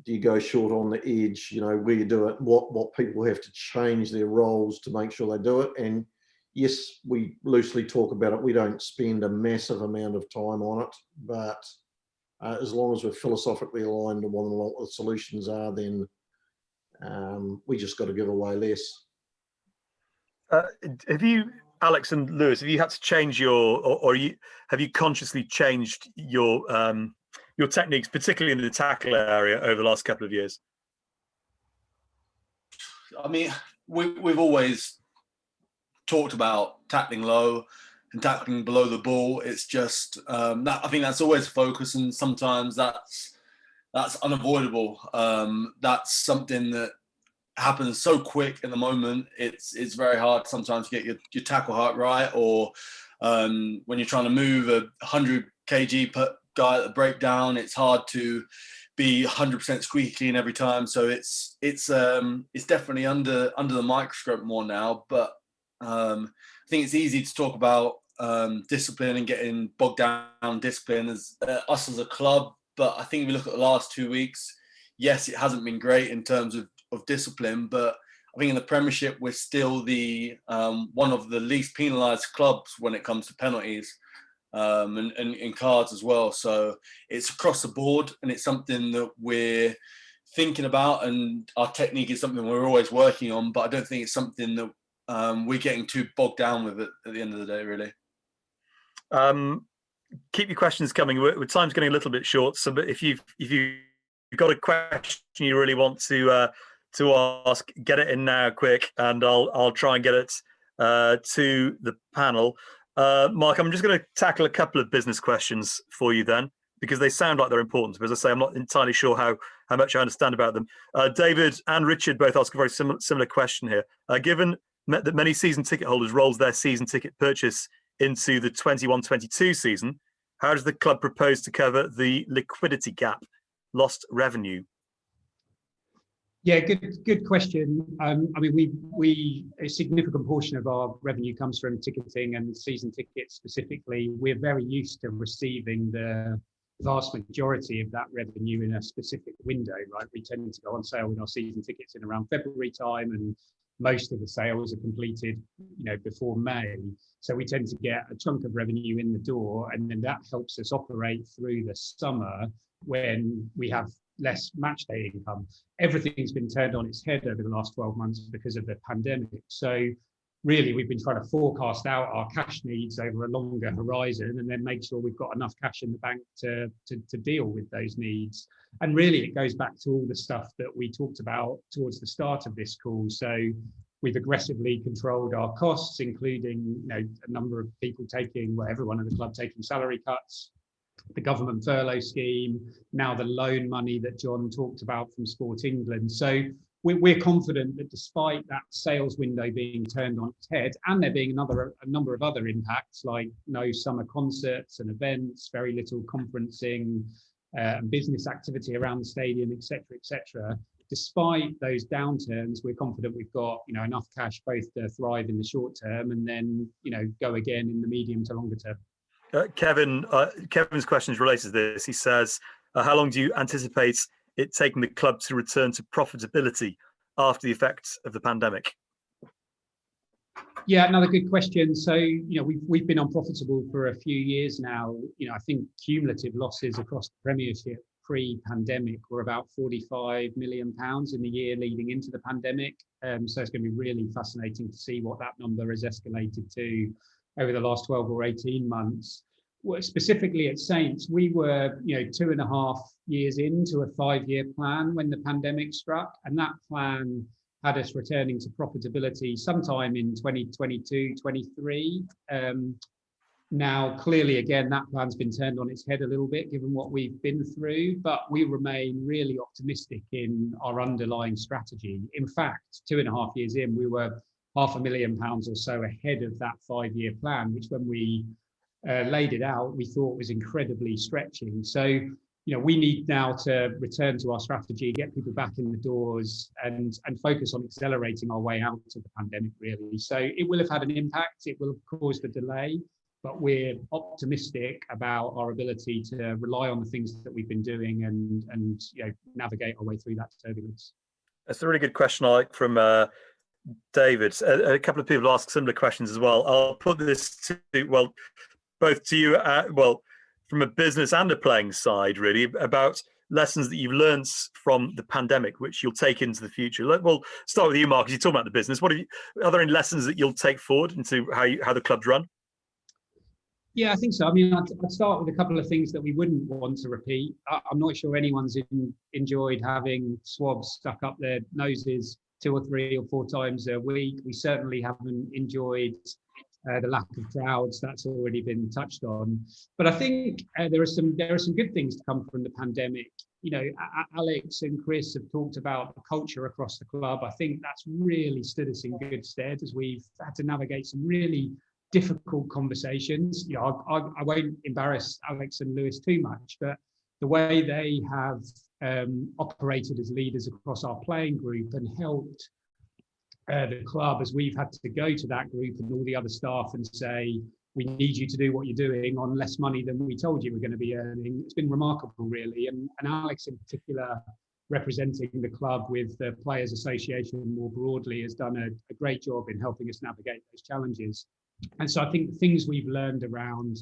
Do you go short on the edge? Where you do it, what people have to change their roles to make sure they do it. And yes, we loosely talk about it. We don't spend a massive amount of time on it, but as long as we're philosophically aligned on what the solutions are, then we just got to give away less. Have you, Alex and Lewis, have you had to change have you consciously changed your techniques, particularly in the tackle area, over the last couple of years? I mean, we've always talked about tackling low and tackling below the ball. It's just that I think that's always a focus, and sometimes that's unavoidable. That's something that happens so quick in the moment. It's very hard sometimes to get your tackle height right, or when you're trying to move a 100 kg per guy at the breakdown, it's hard to be 100% squeaky clean every time. So it's definitely under the microscope more now. But I think it's easy to talk about discipline and getting bogged down discipline as us as a club. But I think if we look at the last 2 weeks, yes, it hasn't been great in terms of discipline, but I think in the Premiership we're still the one of the least penalised clubs when it comes to penalties and in cards as well. So it's across the board, and it's something that we're thinking about, and our technique is something we're always working on. But I don't think it's something that we're getting too bogged down with it at the end of the day, really. Keep your questions coming. Time's getting a little bit short, so but if you've got a question you really want to ask, get it in now, quick, and I'll try and get it to the panel. Mark, I'm just going to tackle a couple of business questions for you then, because they sound like they're important. But as I say, I'm not entirely sure how much I understand about them. David and Richard both ask a very similar question here. Given that many season ticket holders rolled their season ticket purchase into the 21-22 season, how does the club propose to cover the liquidity gap, lost revenue? Yeah, good question. I mean, we a significant portion of our revenue comes from ticketing and season tickets specifically. We're very used to receiving the vast majority of that revenue in a specific window, right? We tend to go on sale with our season tickets in around February time, and most of the sales are completed, before May. So we tend to get a chunk of revenue in the door, and then that helps us operate through the summer when we have less match day income. Everything's been turned on its head over the last 12 months because of the pandemic. So really, we've been trying to forecast out our cash needs over a longer horizon and then make sure we've got enough cash in the bank to deal with those needs. And really, it goes back to all the stuff that we talked about towards the start of this call. So we've aggressively controlled our costs, including a number of people everyone in the club taking salary cuts, the government furlough scheme, now the loan money that John talked about from Sport England. So we're confident that despite that sales window being turned on its head, and there being a number of other impacts like no summer concerts and events, very little conferencing, business activity around the stadium, etc., despite those downturns, we're confident we've got enough cash both to thrive in the short term and then go again in the medium to longer term. Kevin's question is related to this. He says, how long do you anticipate it taking the club to return to profitability after the effects of the pandemic? Yeah, another good question. So, we've been unprofitable for a few years now. I think cumulative losses across the Premiership pre-pandemic were about £45 million in the year leading into the pandemic. So it's going to be really fascinating to see what that number has escalated to over the last 12 or 18 months. Specifically at Saints, we were 2.5 years into a 5-year plan when the pandemic struck, and that plan had us returning to profitability sometime in 2022, 23. Now, clearly, again, that plan's been turned on its head a little bit given what we've been through, but we remain really optimistic in our underlying strategy. In fact, 2.5 years in, we were £500,000 or so ahead of that 5-year plan, which when we laid it out, we thought was incredibly stretching. So, we need now to return to our strategy, get people back in the doors and focus on accelerating our way out of the pandemic, really. So it will have had an impact. It will have caused a delay, but we're optimistic about our ability to rely on the things that we've been doing and navigate our way through that turbulence. That's a really good question, I like, from David. A couple of people ask similar questions as well. I'll put this to, both to you, from a business and a playing side, really, about lessons that you've learned from the pandemic, which you'll take into the future. We'll start with you, Mark, because you talk about the business. Are there any lessons that you'll take forward into how the club's run? Yeah, I think so. I mean, I'd start with a couple of things that we wouldn't want to repeat. I'm not sure anyone's enjoyed having swabs stuck up their noses 2 or 3 or 4 times a week. We certainly haven't enjoyed the lack of crowds. That's already been touched on. But I think there are some good things to come from the pandemic. Alex and Chris have talked about the culture across the club. I think that's really stood us in good stead as we've had to navigate some really difficult conversations. I won't embarrass Alex and Lewis too much, but the way they have operated as leaders across our playing group and helped the club as we've had to go to that group and all the other staff and say, we need you to do what you're doing on less money than we told you we're going to be earning. It's been remarkable, really. And Alex in particular, representing the club with the Players Association more broadly, has done a great job in helping us navigate those challenges. And so I think the things we've learned around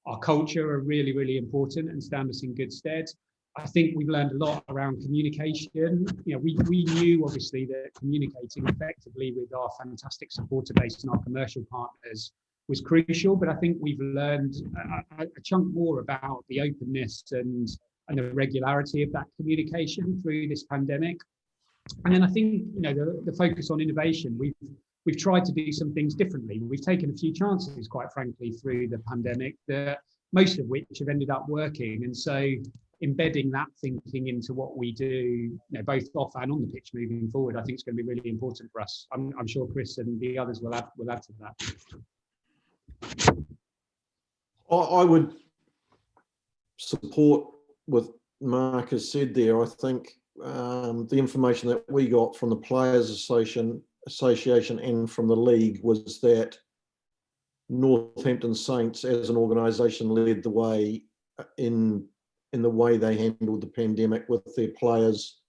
our culture are really, really important and stand us in good stead. I think we've learned a lot around communication. We knew obviously that communicating effectively with our fantastic supporter base and our commercial partners was crucial, but I think we've learned a chunk more about the openness and the regularity of that communication through this pandemic. And then I think the focus on innovation. We've tried to do some things differently. We've taken a few chances, quite frankly, through the pandemic, most of which have ended up working. And so embedding that thinking into what we do, both off and on the pitch moving forward, I think is going to be really important for us. I'm sure Chris and the others will add to that. I would support what Mark has said there. I think the information that we got from the Players Association and from the league was that Northampton Saints as an organisation led the way in in the way they handled the pandemic with their players,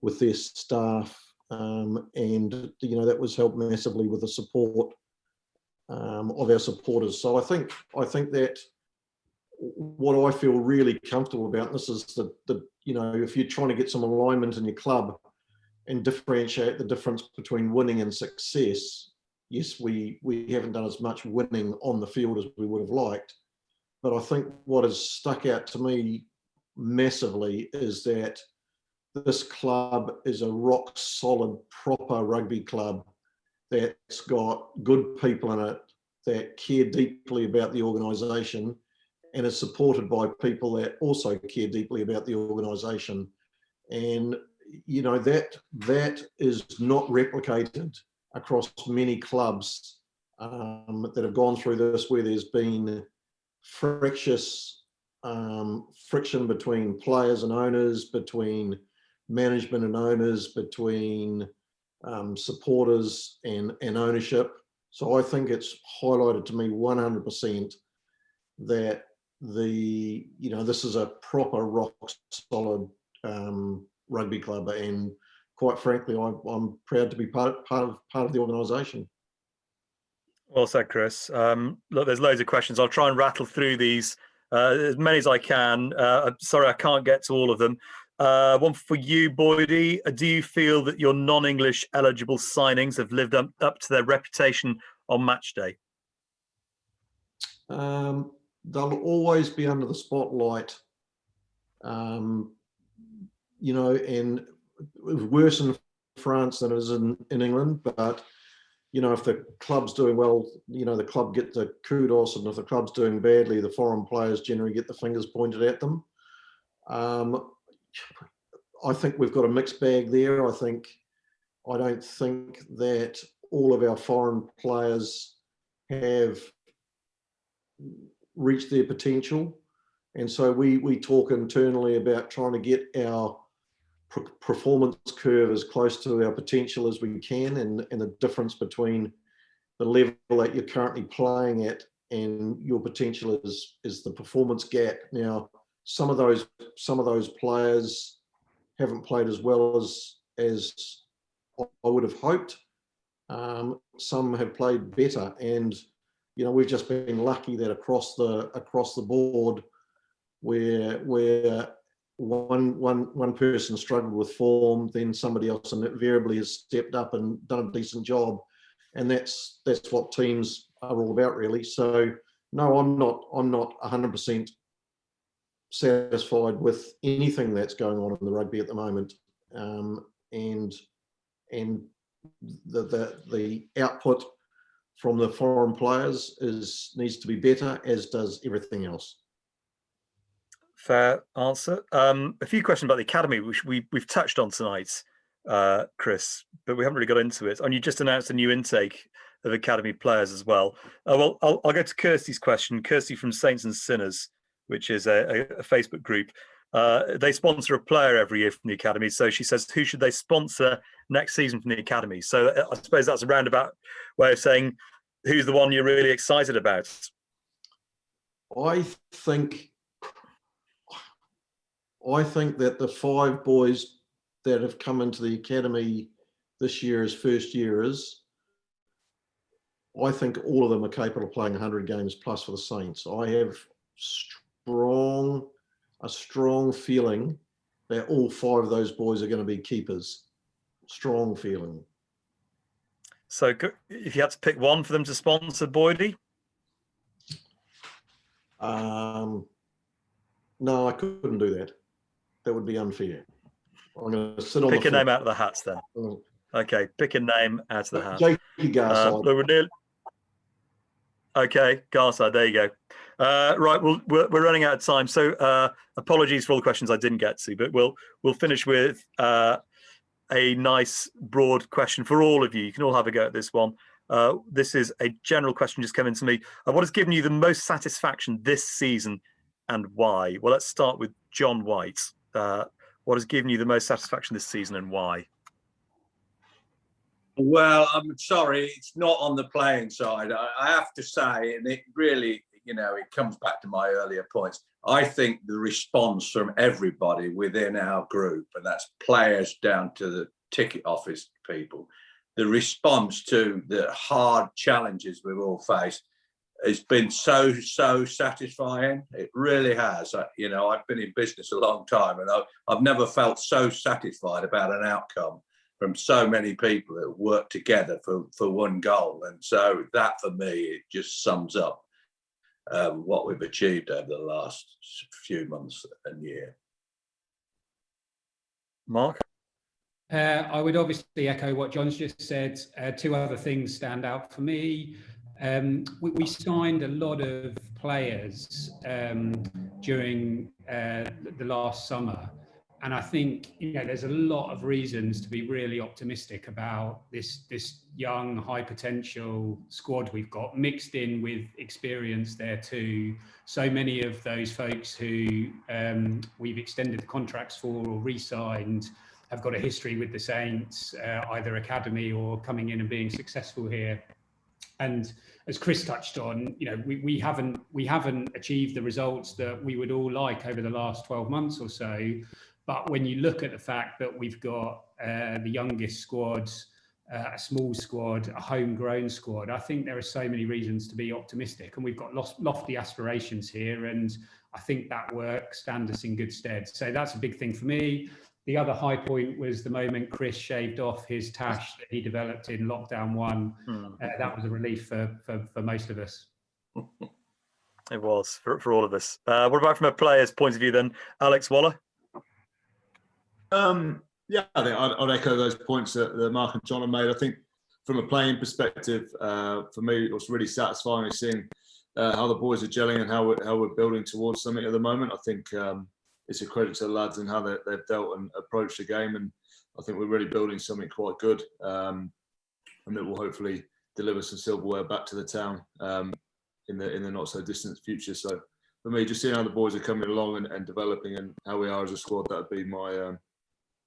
with their staff, and that was helped massively with the support of our supporters. So I think that what I feel really comfortable about, and this is if you're trying to get some alignment in your club and differentiate the difference between winning and success, yes, we haven't done as much winning on the field as we would have liked, but I think what has stuck out to me massively is that this club is a rock solid, proper rugby club that's got good people in it that care deeply about the organisation and is supported by people that also care deeply about the organisation. And, that is not replicated across many clubs that have gone through this, where there's been frictious friction between players and owners, between management and owners, between supporters and ownership. So I think it's highlighted to me 100% that this is a proper rock solid rugby club, and quite frankly, I'm proud to be part of the organisation. Well said, Chris. Look, there's loads of questions. I'll try and rattle through these as many as I can. I'm sorry, I can't get to all of them. One for you, Boydie. Do you feel that your non-English eligible signings have lived up to their reputation on match day? They'll always be under the spotlight, and it was worse in France than it is in England. But if the club's doing well, the club get the kudos, and if the club's doing badly, the foreign players generally get the fingers pointed at them. I think we've got a mixed bag there. I don't think that all of our foreign players have reached their potential, and so we talk internally about trying to get our performance curve as close to our potential as we can, and the difference between the level that you're currently playing at and your potential is the performance gap. Now, some of those players haven't played as well as I would have hoped. Some have played better, and we've just been lucky that across the board, where one person struggled with form, then somebody else invariably has stepped up and done a decent job, and that's what teams are all about, really. So no, I'm not 100% satisfied with anything that's going on in the rugby at the moment, and the output from the foreign players needs to be better, as does everything else. Fair answer. A few questions about the academy, which we've touched on tonight, Chris, but we haven't really got into it. And you just announced a new intake of academy players as well. Well, I'll go to Kirsty's question. Kirsty from Saints and Sinners, which is a Facebook group. They sponsor a player every year from the academy. So she says, who should they sponsor next season from the academy? So I suppose that's a roundabout way of saying, who's the one you're really excited about? I think that the 5 boys that have come into the academy this year as first yearers, I think all of them are capable of playing 100 games plus for the Saints. I have a strong feeling that all 5 of those boys are going to be keepers. Strong feeling. So if you had to pick one for them to sponsor, Boydie? No, I couldn't do that. That would be unfair. I'm going to sit on pick a name out of the hats then. Okay, pick a name out of the hat. J.P. Garside. Okay, Garside, there you go. Right, we're running out of time, so apologies for all the questions I didn't get to, but we'll finish with a nice broad question for all of you. You can all have a go at this one. This is a general question just coming to me. What has given you the most satisfaction this season and why? Well, let's start with John White. What has given you the most satisfaction this season and why? Well, I'm sorry, it's not on the playing side. I have to say, and it really it comes back to my earlier points. I think the response from everybody within our group, and that's players down to the ticket office people, the response to the hard challenges we've all faced has been so satisfying. It really has. I've been in business a long time, and I've never felt so satisfied about an outcome from so many people that work together for one goal. And so that, for me, it just sums up what we've achieved over the last few months and year. Mark? I would obviously echo what John's just said. Two other things stand out for me. We signed a lot of players during the last summer. And I think there's a lot of reasons to be really optimistic about this young, high potential squad we've got, mixed in with experience there too. So many of those folks who we've extended the contracts for or re-signed have got a history with the Saints, either academy or coming in and being successful here. And as Chris touched on, we haven't achieved the results that we would all like over the last 12 months or so. But when you look at the fact that we've got the youngest squad, a small squad, a homegrown squad, I think there are so many reasons to be optimistic. And we've got lofty aspirations here. And I think that work stands us in good stead. So that's a big thing for me. The other high point was the moment Chris shaved off his tash that he developed in lockdown 1. That was a relief for most of us. It was for all of us. What about from a player's point of view then, Alex Waller? Yeah, I think I'd echo those points that Mark and John have made. I think from a playing perspective, for me, it was really satisfying seeing how the boys are gelling and how we're building towards something at the moment. I think it's a credit to the lads and how they've dealt and approached the game, and I think we're really building something quite good, and that will hopefully deliver some silverware back to the town in the not so distant future. So for me, just seeing how the boys are coming along and developing and how we are as a squad, that would be my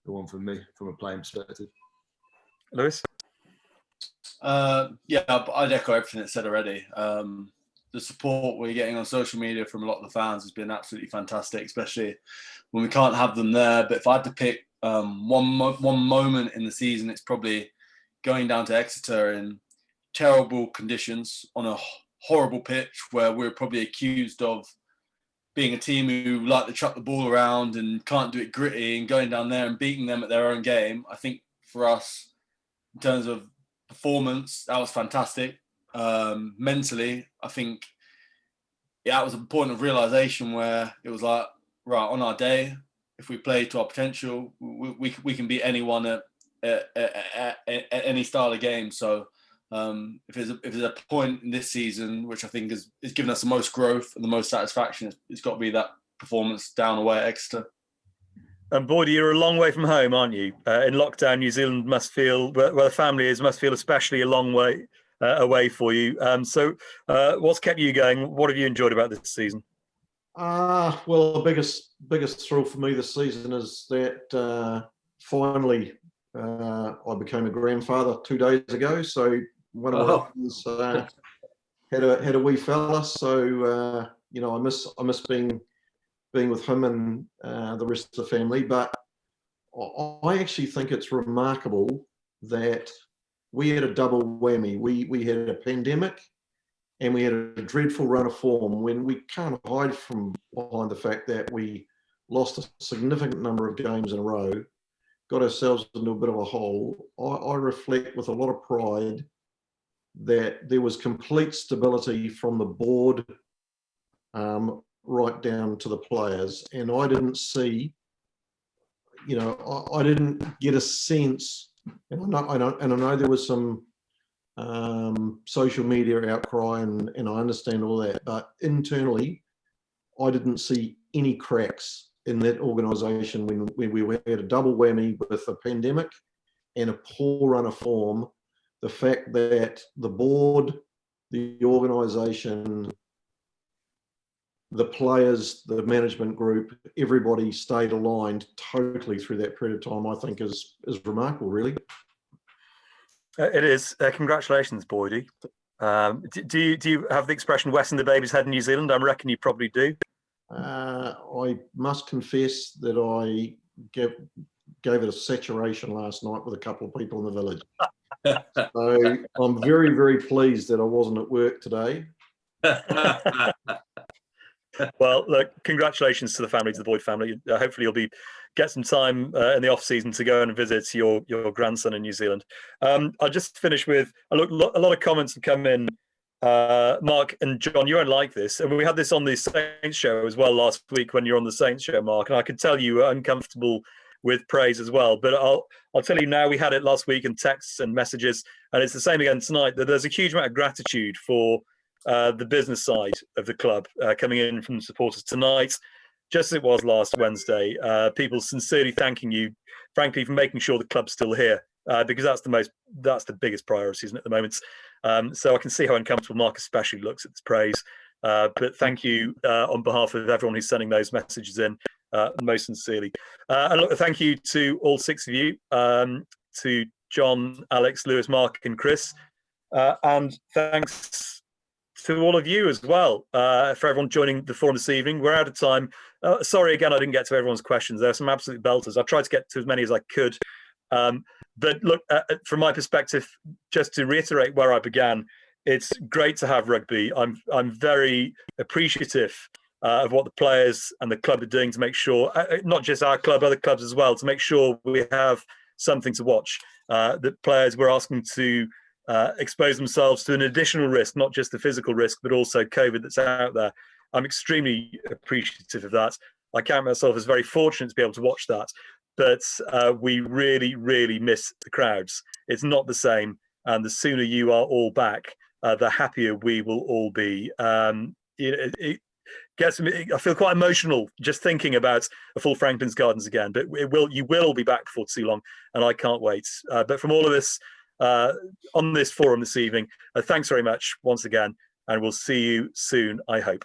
the one for me from a playing perspective. Lewis? Yeah, I'd echo everything that's said already. The support we're getting on social media from a lot of the fans has been absolutely fantastic, especially when we can't have them there. But if I had to pick one moment in the season, it's probably going down to Exeter in terrible conditions on a horrible pitch where we're probably accused of being a team who like to chuck the ball around and can't do it gritty, and going down there and beating them at their own game. I think for us, in terms of performance, that was fantastic. Mentally, I think that was a point of realization where it was like, right, on our day, if we play to our potential, we can beat anyone at any style of game. So if there's a point in this season which I think is given us the most growth and the most satisfaction, it's got to be that performance down away at Exeter. And Boyd, you're a long way from home, aren't you? In lockdown, New Zealand must feel, where the family is, must feel especially a long way away for you. So what's kept you going? What have you enjoyed about this season? Well, the biggest thrill for me this season is that finally I became a grandfather 2 days ago. So one of my friends had a wee fella. So I miss being with him and the rest of the family. But I actually think it's remarkable that we had a double whammy. We had a pandemic and we had a dreadful run of form, when we can't hide from behind the fact that we lost a significant number of games in a row, got ourselves into a bit of a hole. I reflect with a lot of pride that there was complete stability from the board right down to the players. And I didn't see, I didn't get a sense, and I know there was some social media outcry, and I understand all that, but internally, I didn't see any cracks in that organisation when we had a double whammy with a pandemic and a poor run of form. The fact that the board, the organisation, the players, the management group, everybody stayed aligned totally through that period of time, I think is remarkable, really. It is. Congratulations, Boydie. Do you have the expression "wetting the baby's head" in New Zealand? I reckon you probably do. I must confess that I gave it a saturation last night with a couple of people in the village. So I'm very, very pleased that I wasn't at work today. Well, look, congratulations to the family, to the Boyd family. Hopefully you'll get some time in the off season to go and visit your grandson in New Zealand. I'll just finish with a lot of comments have come in. Mark and John, you won't like this, and we had this on the Saints show as well last week when you're on the Saints show, Mark, and I could tell you were uncomfortable with praise as well. But I'll tell you now, we had it last week in texts and messages, and it's the same again tonight, that there's a huge amount of gratitude for the business side of the club coming in from supporters tonight, just as it was last Wednesday. People sincerely thanking you, frankly, for making sure the club's still here, because that's the biggest priority, isn't it, at the moment? So I can see how uncomfortable Mark especially looks at this praise. But thank you on behalf of everyone who's sending those messages in, most sincerely. And look, thank you to all six of you, to John, Alex, Lewis, Mark, and Chris, and thanks to all of you as well for everyone joining the forum this evening. We're out of time. Sorry again, I didn't get to everyone's questions. There are some absolute belters. I tried to get to as many as I could. But look, from my perspective, just to reiterate where I began, it's great to have rugby. I'm very appreciative of what the players and the club are doing to make sure, not just our club, other clubs as well, to make sure we have something to watch. The players we're asking to expose themselves to an additional risk, not just the physical risk, but also COVID that's out there. I'm extremely appreciative of that. I count myself as very fortunate to be able to watch that. But we really, really miss the crowds. It's not the same. And the sooner you are all back, the happier we will all be. It gets me. I feel quite emotional just thinking about a full Franklin's Gardens again. But you will be back before too long, and I can't wait. But from all of this on this forum this evening, thanks very much once again, and we'll see you soon, I hope.